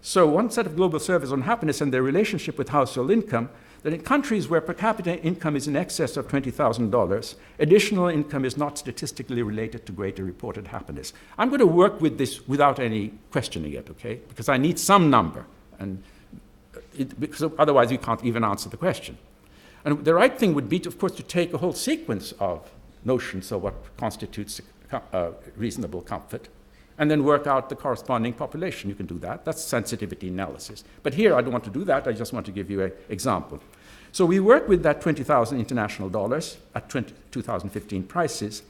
Speaker 2: So one set of global surveys on happiness and their relationship with household income, that in countries where per capita income is in excess of $20,000, additional income is not statistically related to greater reported happiness. I'm going to work with this without any questioning it, okay? Because I need some number, and because otherwise you can't even answer the question. And the right thing would be, of course, to take a whole sequence of notions of what constitutes reasonable comfort, and then work out the corresponding population. You can do that. That's sensitivity analysis. But here I don't want to do that. I just want to give you an example. So we work with that $20,000 international dollars at 2015 prices.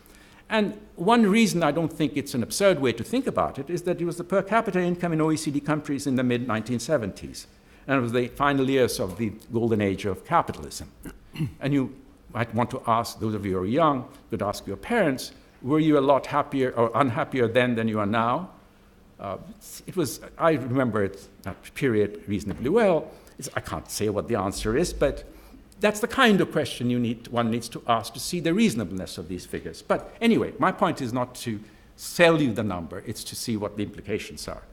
Speaker 2: And one reason I don't think it's an absurd way to think about it is that it was the per capita income in OECD countries in the mid-1970s. And it was the final years of the golden age of capitalism. And you might want to ask, those of you who are young, could ask your parents, were you a lot happier or unhappier then than you are now? I remember that period reasonably well. I can't say what the answer is, but that's the kind of question one needs to ask to see the reasonableness of these figures. But anyway, my point is not to sell you the number, it's to see what the implications are.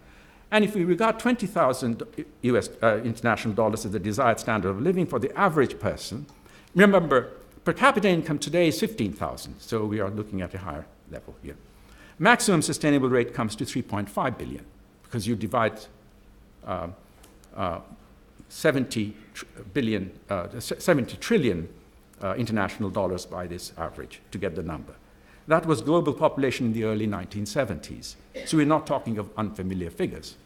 Speaker 2: And if we regard 20,000 international dollars as the desired standard of living for the average person, Remember, per capita income today is 15,000, so we are looking at a higher level here. Maximum sustainable rate comes to 3.5 billion, because you divide 70 trillion international dollars by this average to get the number. That was global population in the early 1970s. So we're not talking of unfamiliar figures.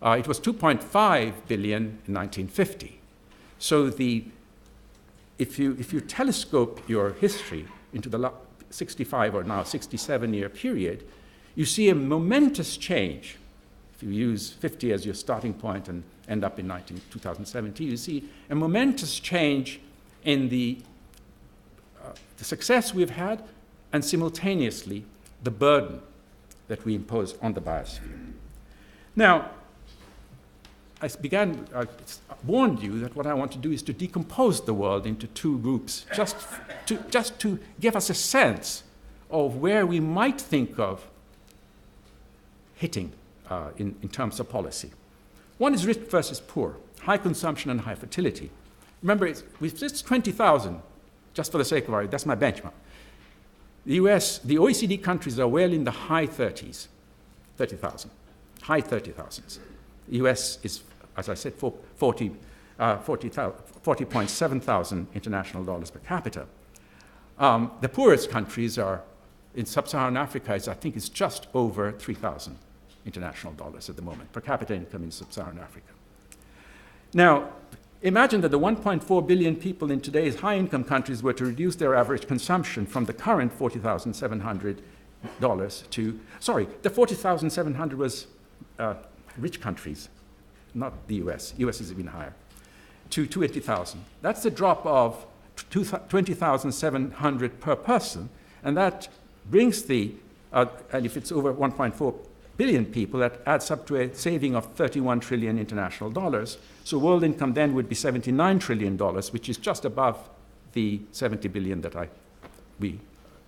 Speaker 2: It was 2.5 billion in 1950. So if you telescope your history into the 65 or now 67-year period, you see a momentous change. If you use 50 as your starting point and end up in 2017, you see a momentous change in the success we've had and simultaneously the burden that we impose on the biosphere. Now, I warned you that what I want to do is to decompose the world into two groups, just to give us a sense of where we might think of hitting in terms of policy. One is rich versus poor, high consumption and high fertility. Remember, it's 20,000, just for the sake of argument, that's my benchmark. The US, the OECD countries are well in the high 30s, 30,000, high 30,000s. The US is, as I said, 40.7 thousand international dollars per capita. The poorest countries are, in sub-Saharan Africa, I think it's just over 3,000 international dollars at the moment, per capita income in sub-Saharan Africa. Now, imagine that the 1.4 billion people in today's high-income countries were to reduce their average consumption from the current $40,700 to, sorry, the $40,700 was rich countries, not the US. US is even higher, to 20,000. That's a drop of 20,700 per person, and that brings the, and if it's over 1.4 billion people, that adds up to a saving of 31 trillion international dollars. So world income then would be $79 trillion, which is just above the 70 billion that we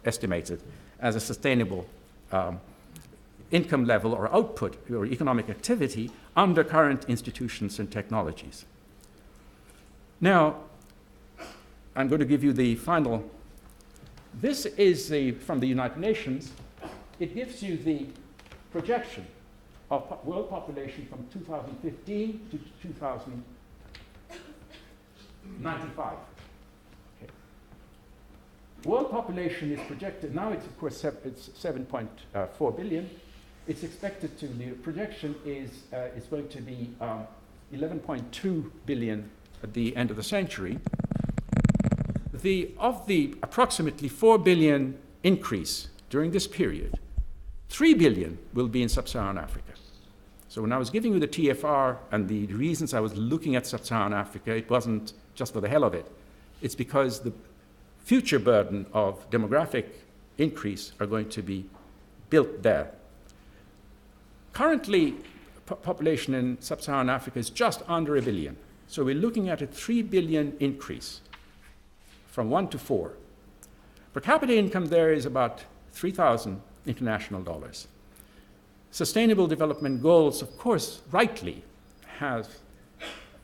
Speaker 2: estimated as a sustainable income level or output or economic activity under current institutions and technologies. Now, I'm going to give you the final. This is from the United Nations. It gives you the projection of world population from 2015 to 2095. Okay. World population is projected, now it's of course it's 7.4 billion. It's expected to, the projection is going to be 11.2 billion at the end of the century. Of the approximately 4 billion increase during this period, 3 billion will be in sub-Saharan Africa. So when I was giving you the TFR and the reasons I was looking at sub-Saharan Africa, it wasn't just for the hell of it. It's because the future burden of demographic increase are going to be built there. Currently, population in sub-Saharan Africa is just under 1 billion. So we're looking at a 3 billion increase from 1 to 4. Per capita income there is about 3,000 international dollars. Sustainable Development Goals, of course, rightly have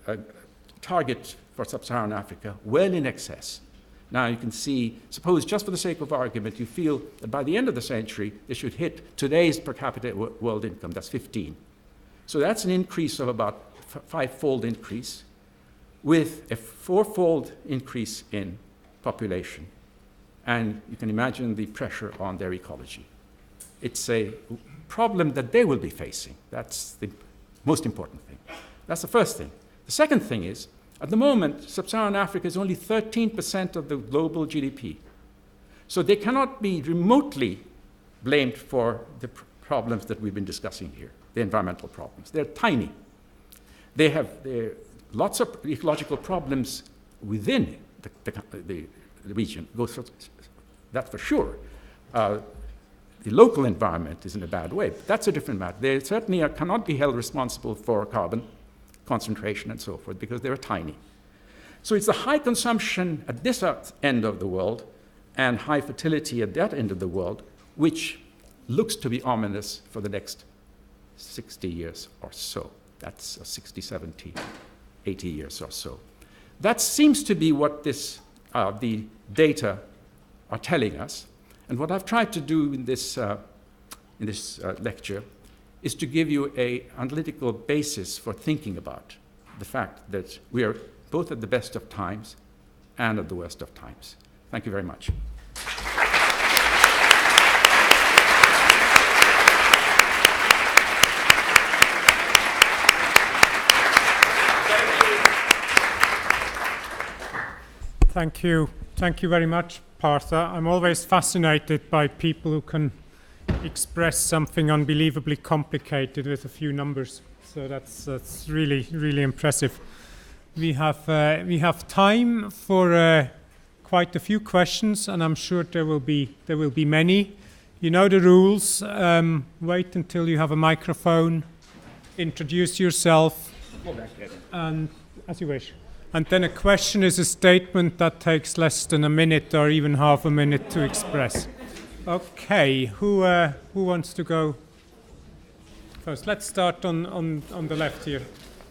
Speaker 2: a target for sub-Saharan Africa well in excess. Now you can see, suppose just for the sake of argument, you feel that by the end of the century, they should hit today's per capita world income, that's 15. So that's an increase of about five-fold increase with a four-fold increase in population. And you can imagine the pressure on their ecology. It's a problem that they will be facing. That's the most important thing. That's the first thing. The second thing is, at the moment, sub-Saharan Africa is only 13% of the global GDP. So they cannot be remotely blamed for the problems that we've been discussing here, the environmental problems. They're tiny. They have lots of ecological problems within the region. That's for sure. The local environment is in a bad way, but that's a different matter. They certainly cannot be held responsible for carbon concentration and so forth because they're tiny. So it's the high consumption at this end of the world and high fertility at that end of the world which looks to be ominous for the next 60 years or so. That's 60, 70, 80 years or so. That seems to be what this the data are telling us. And what I've tried to do in this lecture is to give you an analytical basis for thinking about the fact that we are both at the best of times and at the worst of times. Thank you very much.
Speaker 1: Thank you. Thank you very much, Partha. I'm always fascinated by people who can express something unbelievably complicated with a few numbers. So that's really, really impressive. We have time for quite a few questions, and I'm sure there will be many. You know the rules. Wait until you have a microphone. Introduce yourself, and as you wish. And then a question is a statement that takes less than a minute or even half a minute to express. Okay, who wants to go first? Let's start on the left here.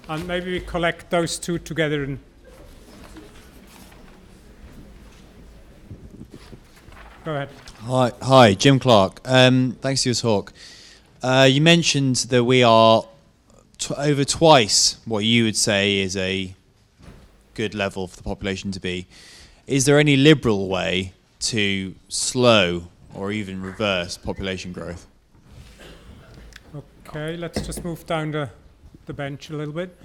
Speaker 1: And maybe we collect those two together. And go ahead.
Speaker 3: Hi, Jim Clark. Thanks for your talk. You mentioned that we are over twice what you would say is a good level for the population to be. Is there any liberal way to slow or even reverse population growth?
Speaker 1: Okay, let's just move down the bench a little bit.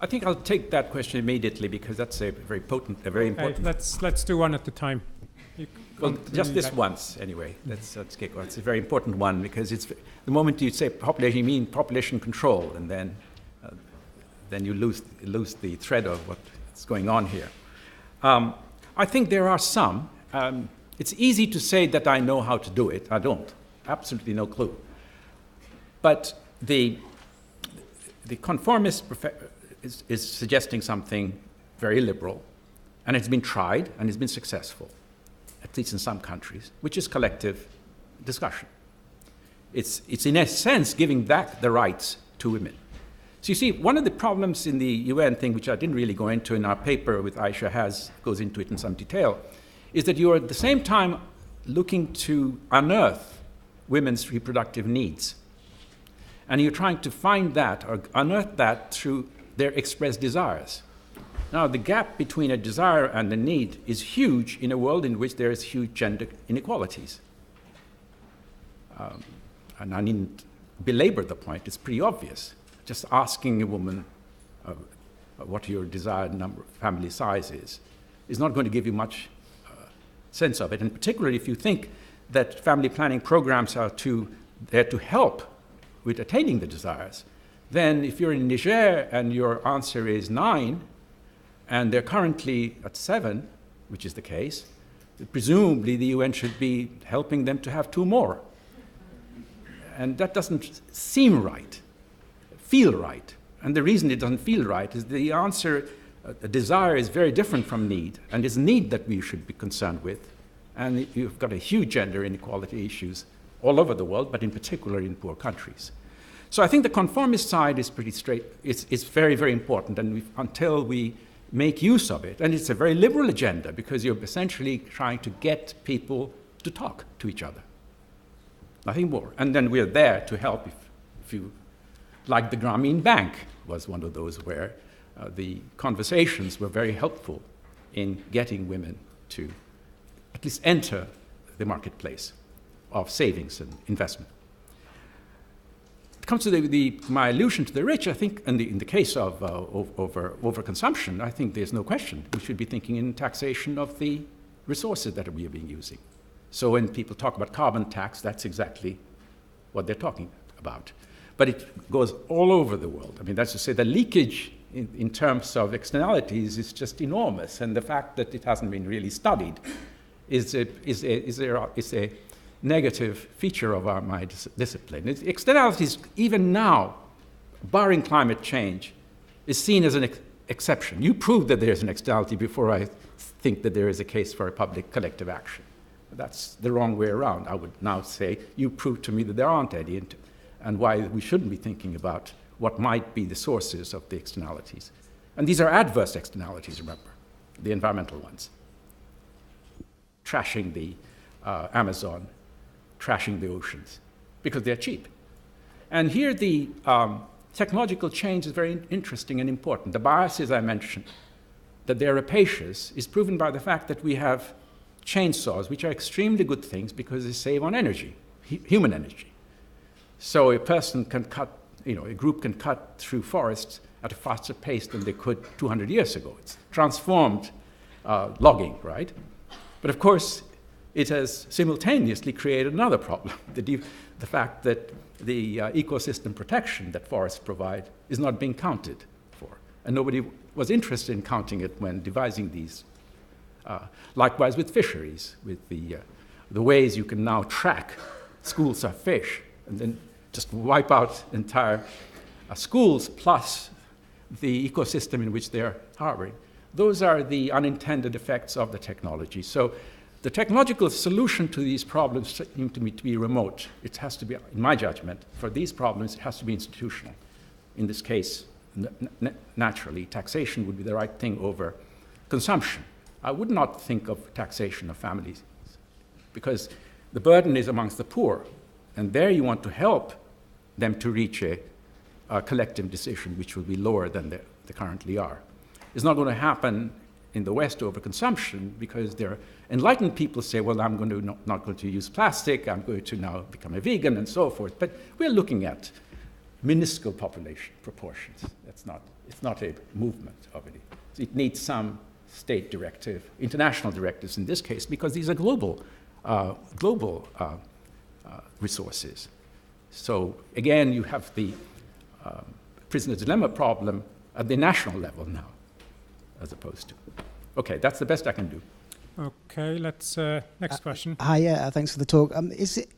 Speaker 2: I think I'll take that question immediately because that's a very important.
Speaker 1: Let's do one at a time.
Speaker 2: Well, just this once anyway. Let's get going. It's a very important one because it's the moment you say population, you mean population control, and then you lose the thread of what's going on here. I think there are some. It's easy to say that I know how to do it. I don't. Absolutely no clue. But the conformist is suggesting something very liberal, and it's been tried and it's been successful, at least in some countries, which is collective discussion. It's in a sense giving back the rights to women. So you see, one of the problems in the UN thing, which I didn't really go into in our paper with Aisha goes into it in some detail, is that you are at the same time looking to unearth women's reproductive needs. And you're trying to find that or unearth that through their expressed desires. Now, the gap between a desire and a need is huge in a world in which there is huge gender inequalities. And I needn't belabor the point, it's pretty obvious. Just asking a woman what your desired number, family size is not going to give you much sense of it. And particularly if you think that family planning programs are there to help with attaining the desires, then if you're in Niger and your answer is 9, and they're currently at 7, which is the case, presumably the UN should be helping them to have 2 more. And that doesn't seem right, feel right. And the reason it doesn't feel right is the answer, a desire is very different from need, and it's need that we should be concerned with. And you've got a huge gender inequality issues all over the world, but in particular in poor countries. So I think the conformist side is pretty straight. It's very, very important, and until we make use of it, and it's a very liberal agenda because you're essentially trying to get people to talk to each other. Nothing more. And then we're there to help if you, like the Grameen Bank was one of those where the conversations were very helpful in getting women to at least enter the marketplace of savings and investment. It comes to my allusion to the rich, I think, in the case of overconsumption, I think there's no question. We should be thinking in taxation of the resources that we are being using. So when people talk about carbon tax, that's exactly what they're talking about. But it goes all over the world. I mean, that's to say the leakage in terms of externalities is just enormous, and the fact that it hasn't been really studied is a negative feature of my discipline. Externalities, even now, barring climate change, is seen as an exception. You prove that there's an externality before I think that there is a case for a public collective action. That's the wrong way around. I would now say, you prove to me that there aren't any, and why we shouldn't be thinking about what might be the sources of the externalities. And these are adverse externalities, remember, the environmental ones. trashing the Amazon, trashing the oceans, because they're cheap. And here the technological change is very interesting and important. The biases I mentioned, that they're rapacious, is proven by the fact that we have chainsaws, which are extremely good things because they save on energy, human energy. So a person can cut, a group can cut through forests at a faster pace than they could 200 years ago. It's transformed logging, right? But of course, it has simultaneously created another problem, the fact that the ecosystem protection that forests provide is not being counted for. And nobody was interested in counting it when devising these. Likewise with fisheries, with the ways you can now track schools of fish and then just wipe out entire schools plus the ecosystem in which they're harboring. Those are the unintended effects of the technology. So the technological solution to these problems seem to me to be remote. It has to be, in my judgment, for these problems, it has to be institutional. In this case, naturally, taxation would be the right thing over consumption. I would not think of taxation of families because the burden is amongst the poor, and there you want to help them to reach a collective decision which will be lower than they currently are. It's not going to happen in the West over consumption because their enlightened people say, well, I'm not going to use plastic, I'm going to now become a vegan and so forth. But we're looking at minuscule population proportions. It's not a movement of it. It needs some state directive, international directives in this case, because these are global resources. So again, you have the prisoner's dilemma problem at the national level now, as opposed to. Okay, that's the best I can do.
Speaker 1: Okay, let's next question.
Speaker 4: Hi, yeah, thanks for the talk.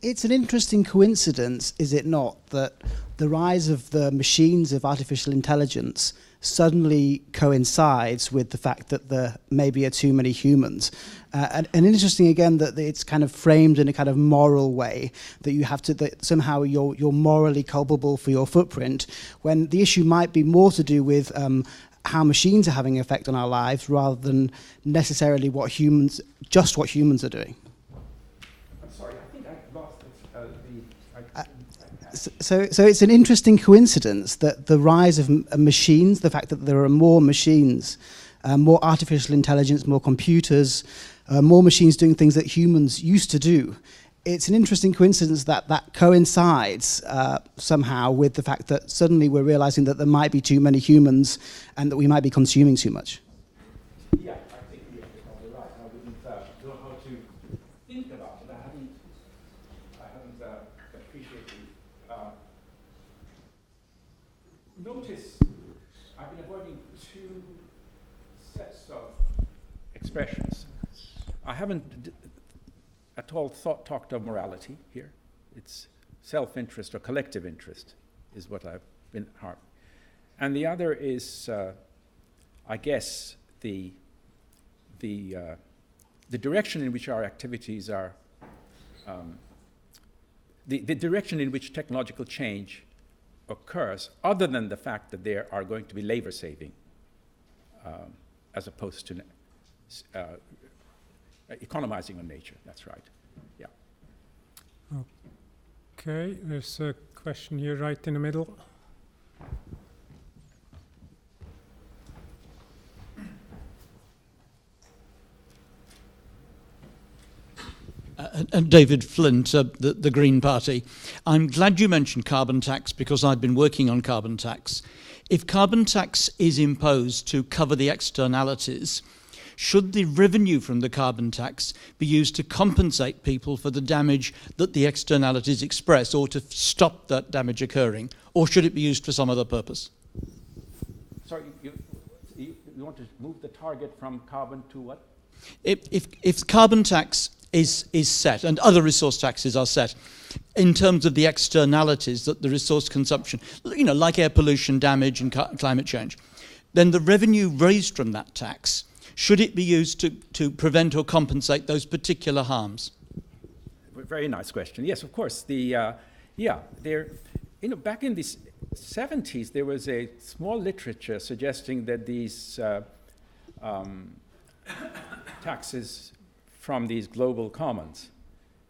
Speaker 4: It's an interesting coincidence, is it not, that the rise of the machines of artificial intelligence suddenly coincides with the fact that there maybe are too many humans. And interesting again that it's kind of framed in a kind of moral way, that you have to, that somehow you're morally culpable for your footprint, when the issue might be more to do with how machines are having an effect on our lives rather than necessarily what humans are doing.
Speaker 2: I'm sorry, I think I lost
Speaker 4: So it's an interesting coincidence that the rise of machines, the fact that there are more machines, more artificial intelligence, more computers, more machines doing things that humans used to do. It's an interesting coincidence that that coincides somehow with the fact that suddenly we're realizing that there might be too many humans and that we might be consuming too much.
Speaker 2: Yeah, I think you're probably right. I wouldn't know how to think about it. I haven't appreciated. Notice I've been avoiding two sets of expressions. I haven't at all talked of morality here. It's self-interest or collective interest is what I've been harmed. And the other is, I guess, the direction in which our activities are, the direction in which technological change occurs, other than the fact that there are going to be labor-saving, as opposed to economizing on nature. That's right. Yeah.
Speaker 1: Okay, there's a question here right in the middle.
Speaker 5: David Flint, the Green Party. I'm glad you mentioned carbon tax because I've been working on carbon tax. If carbon tax is imposed to cover the externalities, should the revenue from the carbon tax be used to compensate people for the damage that the externalities express or to stop that damage occurring? Or should it be used for some other purpose?
Speaker 2: Sorry, you want to move the target from carbon to what?
Speaker 5: If carbon tax is set, and other resource taxes are set, in terms of the externalities that the resource consumption, like air pollution, damage and climate change, then the revenue raised from that tax, should it be used to prevent or compensate those particular harms?
Speaker 2: Very nice question. Yes, of course. Back in the 70s, there was a small literature suggesting that these taxes from these global commons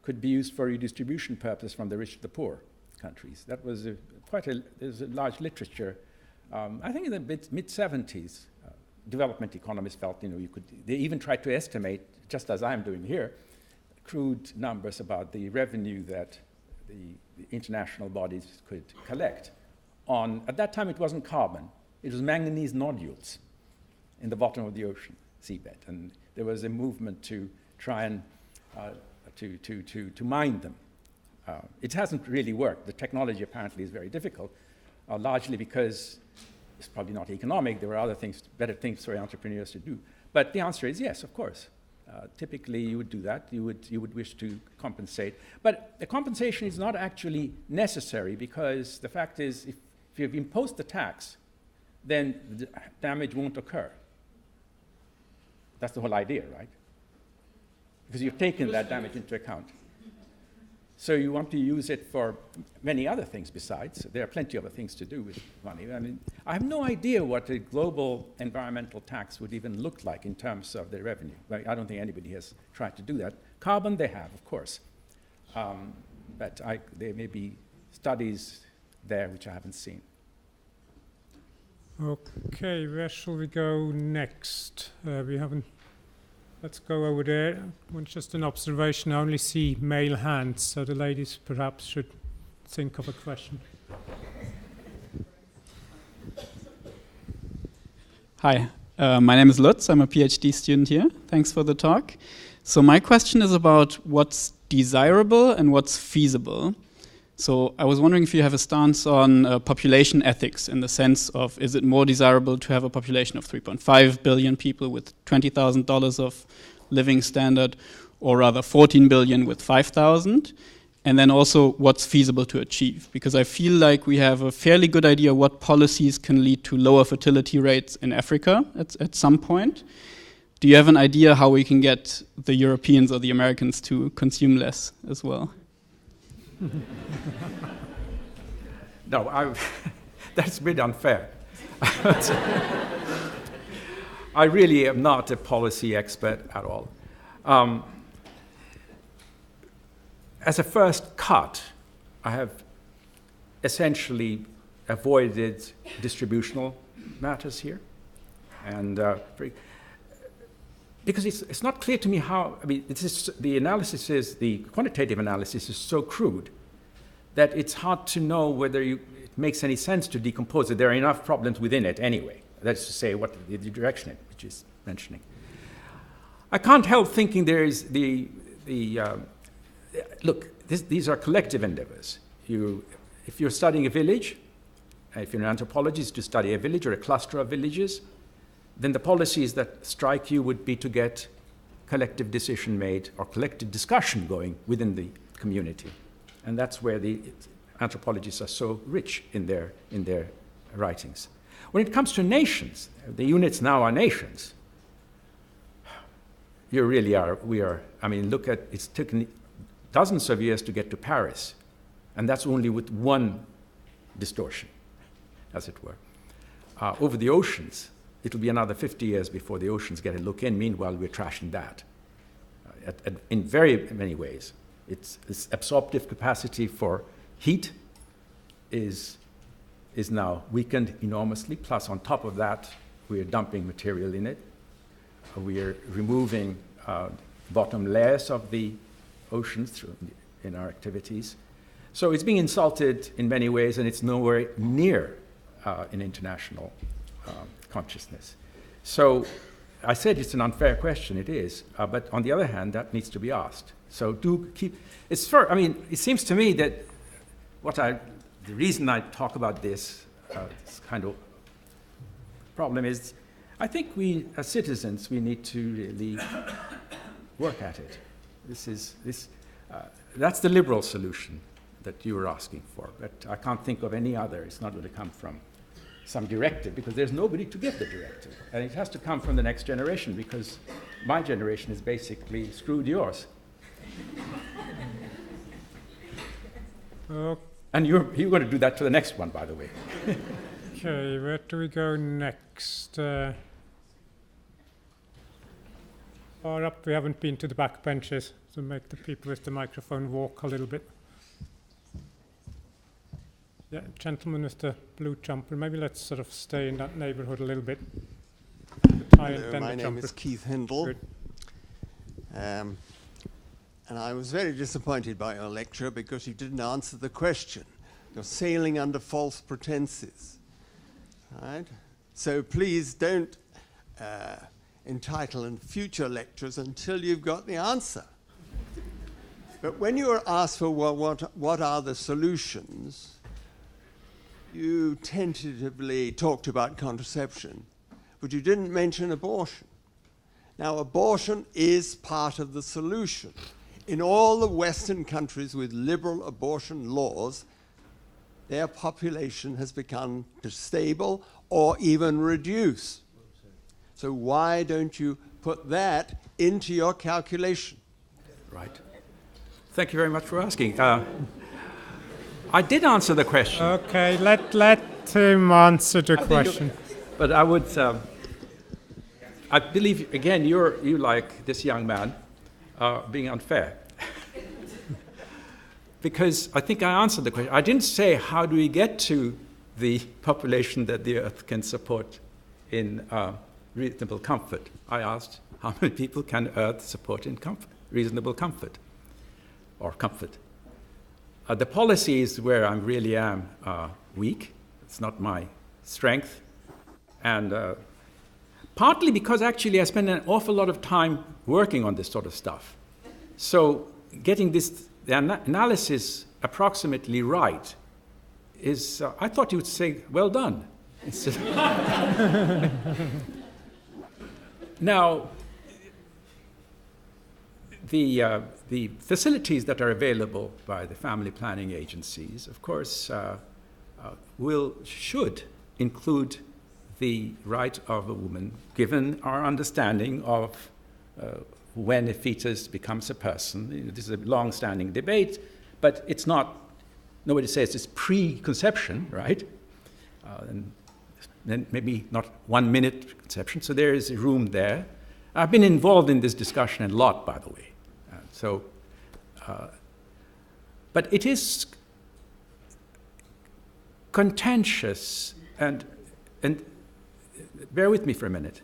Speaker 2: could be used for redistribution purpose from the rich to the poor countries. That was there's a large literature. I think in the mid-70s, development economists felt, they even tried to estimate, just as I'm doing here, crude numbers about the revenue that the international bodies could collect on, at that time it wasn't carbon, it was manganese nodules in the bottom of the ocean seabed. And there was a movement to try and to mine them. It hasn't really worked. The technology apparently is very difficult, largely because it's probably not economic. There were other things, better things for entrepreneurs to do. But the answer is yes, of course. Typically, you would do that. You would wish to compensate. But the compensation is not actually necessary, because the fact is, if you've imposed the tax, then the damage won't occur. That's the whole idea, right? Because you've taken that damage into account. So you want to use it for many other things besides. There are plenty of other things to do with money. I mean, I have no idea what a global environmental tax would even look like in terms of the revenue. I don't think anybody has tried to do that. Carbon, they have, of course. But there may be studies there which I haven't seen.
Speaker 1: Okay, where shall we go next? We haven't. Let's go over there. Just an observation. I only see male hands, so the ladies perhaps should think of a question.
Speaker 6: Hi, my name is Lutz. I'm a PhD student here. Thanks for the talk. So my question is about what's desirable and what's feasible. So I was wondering if you have a stance on population ethics, in the sense of, is it more desirable to have a population of 3.5 billion people with $20,000 of living standard, or rather 14 billion with 5,000? And then also what's feasible to achieve? Because I feel like we have a fairly good idea what policies can lead to lower fertility rates in Africa at some point. Do you have an idea how we can get the Europeans or the Americans to consume less as well?
Speaker 2: No, that's a bit unfair. I really am not a policy expert at all. As a first cut, I have essentially avoided distributional matters here. And because it's not clear to me how, the quantitative analysis is so crude that it's hard to know whether it makes any sense to decompose it. There are enough problems within it anyway. That's to say, what the direction which is mentioning. I can't help thinking there is look, these are collective endeavors. If you're studying a village, if you're an anthropologist to study a village or a cluster of villages, then the policies that strike you would be to get collective decision made or collective discussion going within the community. And that's where the anthropologists are so rich in their writings. When it comes to nations, the units now are nations. You really are, look at, it's taken dozens of years to get to Paris, and that's only with one distortion, as it were. Over the oceans, it'll be another 50 years before the oceans get a look in. Meanwhile, we're trashing that in very many ways. Its absorptive capacity for heat is now weakened enormously. Plus, on top of that, we are dumping material in it. We are removing bottom layers of the oceans in our activities. So it's being insulted in many ways, and it's nowhere near an international consciousness. So I said it's an unfair question. It is, but on the other hand, that needs to be asked. So do keep. It seems to me that the reason I talk about this kind of problem is, I think we, as citizens, we need to really work at it. That's the liberal solution that you were asking for, but I can't think of any other. It's not going to come from some directive, because there's nobody to give the directive. And it has to come from the next generation, because my generation is basically screwed yours. And you're going to do that to the next one, by the way.
Speaker 1: Okay, where do we go next? far up. We haven't been to the back benches, so make the people with the microphone walk a little bit. Yeah, gentleman with the blue jumper. Maybe let's sort of stay in that neighborhood a little bit.
Speaker 7: Hello, my name is Keith Hindle. And I was very disappointed by your lecture because you didn't answer the question. You're sailing under false pretenses. Right? So please don't entitle in future lectures until you've got the answer. But when you were asked for what are the solutions, you tentatively talked about contraception, but you didn't mention abortion. Now, abortion is part of the solution. In all the Western countries with liberal abortion laws, their population has become stable or even reduced. So why don't you put that into your calculation?
Speaker 2: Right. Thank you very much for asking. I did answer the question.
Speaker 1: Okay, let him answer the question.
Speaker 2: But I would, I believe, again, you like this young man, being unfair. Because I think I answered the question. I didn't say how do we get to the population that the Earth can support in reasonable comfort. I asked how many people can Earth support in reasonable comfort, or comfort. The policy is where I really am weak. It's not my strength. And partly because actually I spend an awful lot of time working on this sort of stuff. So getting the analysis approximately right is, I thought you would say, well done. Now, the facilities that are available by the family planning agencies, of course, should include the right of a woman, given our understanding of when a fetus becomes a person. This is a long-standing debate, but it's not, nobody says it's pre-conception, right? And then maybe not 1 minute conception, so there is room there. I've been involved in this discussion a lot, by the way. But it is contentious, and bear with me for a minute.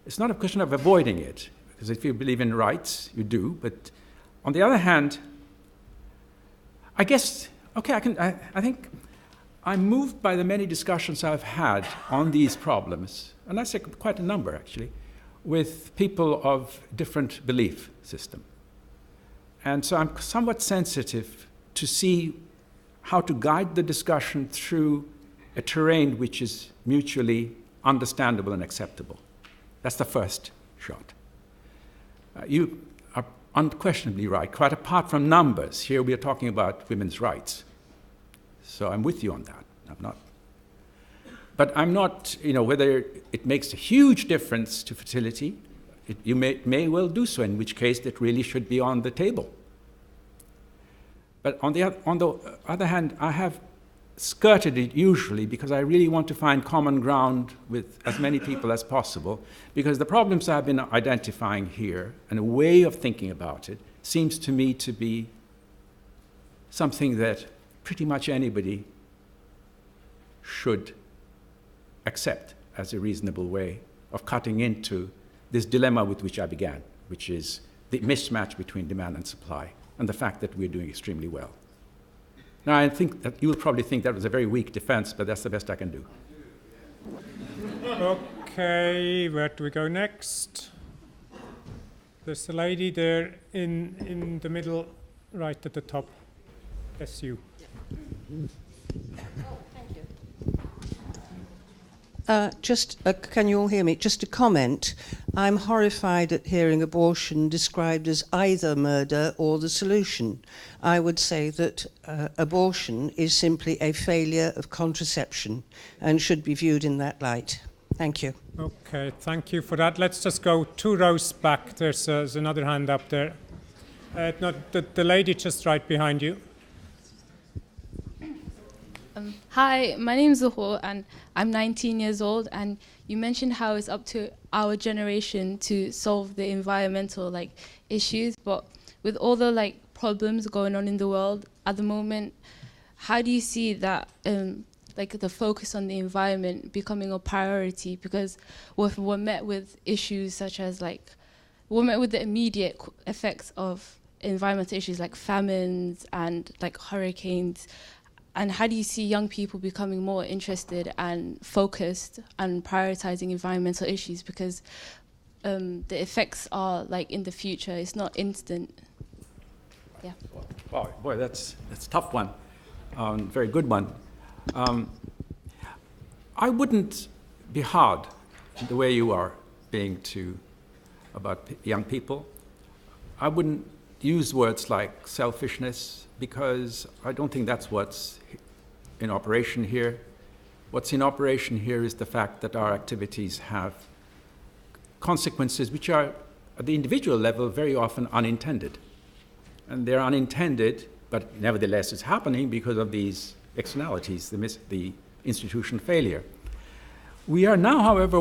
Speaker 2: It's not a question of avoiding it, because if you believe in rights, you do. But on the other hand, I guess, okay, I think I'm moved by the many discussions I've had on these problems, and I say quite a number actually, with people of different belief system. And so I'm somewhat sensitive to see how to guide the discussion through a terrain which is mutually understandable and acceptable. That's the first shot. You are unquestionably right. Quite apart from numbers, here we are talking about women's rights. So I'm with you on that. But I'm not, whether it makes a huge difference to fertility, you may well do so, in which case it really should be on the table. But on the other hand, I have skirted it usually because I really want to find common ground with as many people as possible, because the problems I've been identifying here and a way of thinking about it seems to me to be something that pretty much anybody should accept as a reasonable way of cutting into this dilemma with which I began, which is the mismatch between demand and supply, and the fact that we're doing extremely well. Now, I think that you'll probably think that was a very weak defense, but that's the best I can do.
Speaker 1: Okay, where do we go next? There's a lady there in the middle, right at the top. That's you.
Speaker 8: Can you all hear me? Just a comment. I'm horrified at hearing abortion described as either murder or the solution. I would say that abortion is simply a failure of contraception and should be viewed in that light. Thank you.
Speaker 1: Okay, thank you for that. Let's just go 2 rows back. There's another hand up there. No, the lady just right behind you.
Speaker 9: Hi, my name is Zuhur and I'm 19 years old, and you mentioned how it's up to our generation to solve the environmental issues, but with all the problems going on in the world at the moment, how do you see that the focus on the environment becoming a priority? Because we're met with issues such as we're met with the immediate effects of environmental issues like famines and hurricanes. And how do you see young people becoming more interested and focused and prioritizing environmental issues? Because the effects are in the future. It's not instant. Yeah.
Speaker 2: Wow, boy, that's a tough one. Very good one. I wouldn't be hard the way you are being about young people. I wouldn't use words like selfishness, because I don't think that's what's in operation here. What's in operation here is the fact that our activities have consequences which are, at the individual level, very often unintended. And they're unintended, but nevertheless it's happening because of these externalities, the institution failure. We are now, however,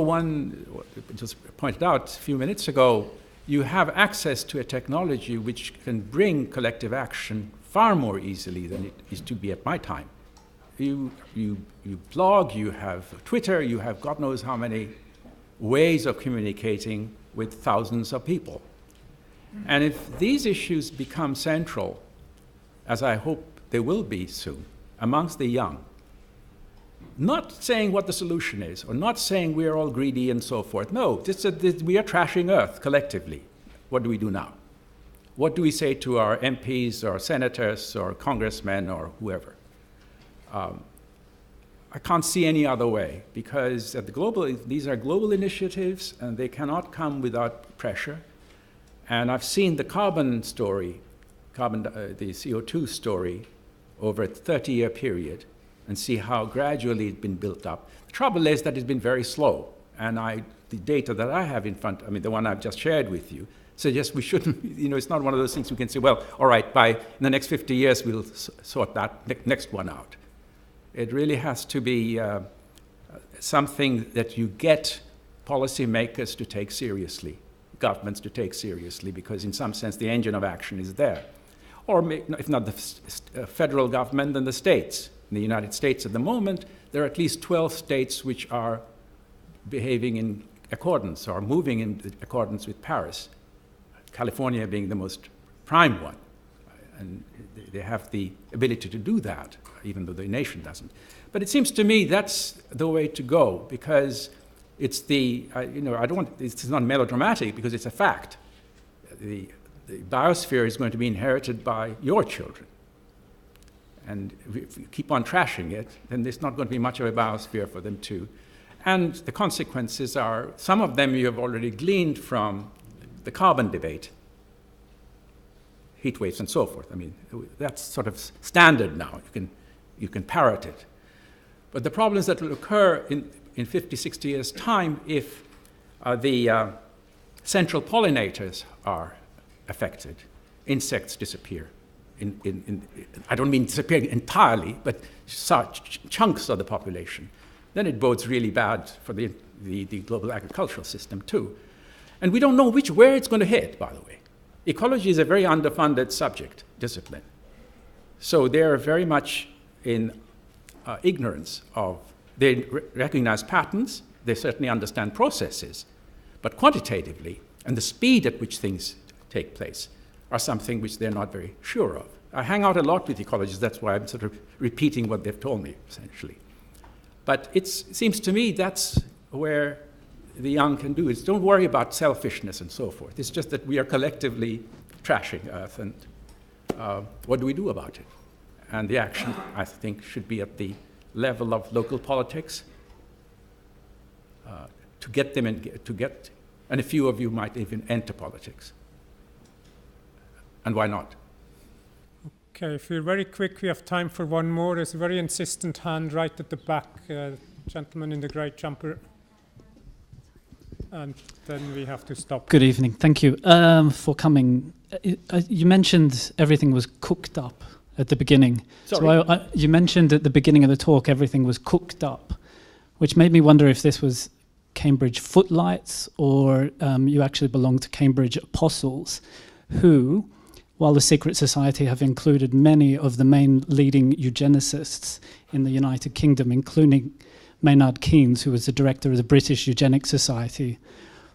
Speaker 2: just pointed out a few minutes ago, you have access to a technology which can bring collective action far more easily than it used to be at my time. You blog, you have Twitter, you have God knows how many ways of communicating with thousands of people. And if these issues become central, as I hope they will be soon, amongst the young, not saying what the solution is, or not saying we are all greedy and so forth. No, just that we are trashing Earth collectively. What do we do now? What do we say to our MPs or senators or congressmen or whoever? I can't see any other way, because these are global initiatives and they cannot come without pressure. And I've seen the carbon story, the CO2 story, over a 30-year period, and see how gradually it's been built up. The trouble is that it's been very slow, and the data that I have in front, the one I've just shared with you, suggests we shouldn't, it's not one of those things we can say, well, all right, in the next 50 years we'll sort that next one out. It really has to be something that you get policymakers to take seriously, governments to take seriously, because in some sense the engine of action is there. Or if not the federal government, then the states. In the United States at the moment, there are at least 12 states which are behaving in accordance or moving in accordance with Paris, California being the most prime one. And they have the ability to do that, even though the nation doesn't. But it seems to me that's the way to go, because it's it's not melodramatic, because it's a fact. The biosphere is going to be inherited by your children. And if you keep on trashing it, then there's not going to be much of a biosphere for them too. And the consequences are, some of them you have already gleaned from the carbon debate, heat waves and so forth. That's sort of standard now. You can parrot it. But the problems that will occur in 50, 60 years' time if the central pollinators are affected, insects disappear. I don't mean disappearing entirely, but such chunks of the population. Then it bodes really bad for the global agricultural system too. And we don't know where it's going to hit, by the way. Ecology is a very underfunded discipline. So they're very much in ignorance of, they recognize patterns, they certainly understand processes, but quantitatively, and the speed at which things take place, are something which they're not very sure of. I hang out a lot with ecologists, that's why I'm sort of repeating what they've told me, essentially. But it seems to me that's where the young can do it. Don't worry about selfishness and so forth. It's just that we are collectively trashing Earth, and what do we do about it? And the action, I think, should be at the level of local politics to get them and a few of you might even enter politics. And why not?
Speaker 1: Okay, if we're very quick, we have time for one more. There's a very insistent hand right at the back, gentleman in the grey jumper. And then we have to stop.
Speaker 10: Good evening. Thank you for coming. You mentioned everything was cooked up at the beginning.
Speaker 2: Sorry.
Speaker 10: So you mentioned at the beginning of the talk everything was cooked up, which made me wonder if this was Cambridge footlights or you actually belong to Cambridge apostles who, while the secret society have included many of the main leading eugenicists in the United Kingdom, including Maynard Keynes, who was the director of the British Eugenics Society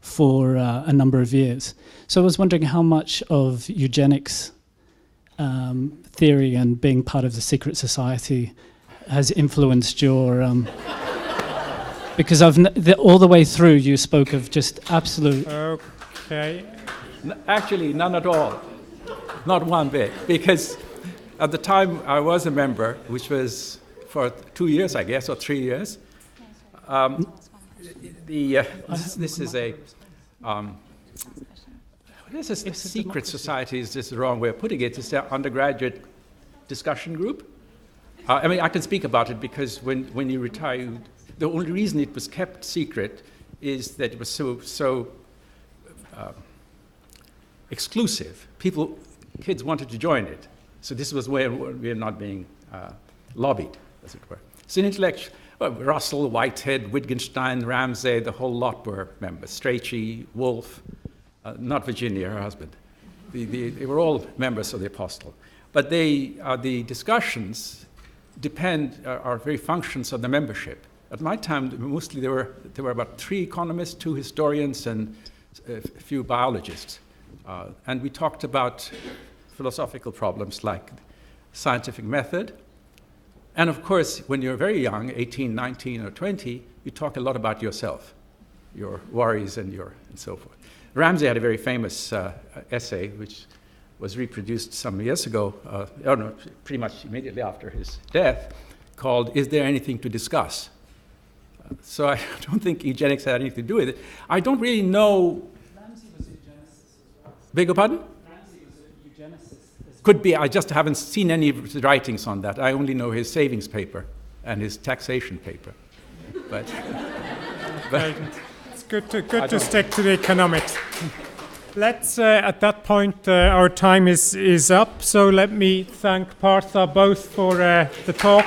Speaker 10: for a number of years. So I was wondering how much of eugenics theory and being part of the secret society has influenced your... because all the way through you spoke of just absolute...
Speaker 1: Okay.
Speaker 2: Actually, none at all. Not one bit. Because at the time I was a member, which was for 2 years, I guess, or 3 years, this is a secret society is just the wrong way of putting it. It's an undergraduate discussion group. I mean, I can speak about it because when you retire, the only reason it was kept secret is that it was so exclusive. Kids wanted to join it. So this was where we are not being lobbied, as it were. It's an intellectual. Russell, Whitehead, Wittgenstein, Ramsay, the whole lot were members. Strachey, Woolf, not Virginia, her husband. They were all members of the Apostle. But the discussions are very functions of the membership. At my time, mostly there were about 3 economists, 2 historians, and a few biologists. And we talked about philosophical problems like scientific method. And of course, when you're very young, 18, 19, or 20, you talk a lot about yourself, your worries and so forth. Ramsay had a very famous essay, which was reproduced some years ago, pretty much immediately after his death, called "Is There Anything to Discuss?" So I don't think eugenics had anything to do with it. I don't really know.
Speaker 10: Ramsay was a eugenicist as well.
Speaker 2: Beg your pardon?
Speaker 10: Ramsay was a eugenicist.
Speaker 2: Could be. I just haven't seen any writings on that. I only know his savings paper and his taxation paper. But
Speaker 1: it's good to stick to the economics. Let's at that point our time is up. So let me thank Partha both for the talk.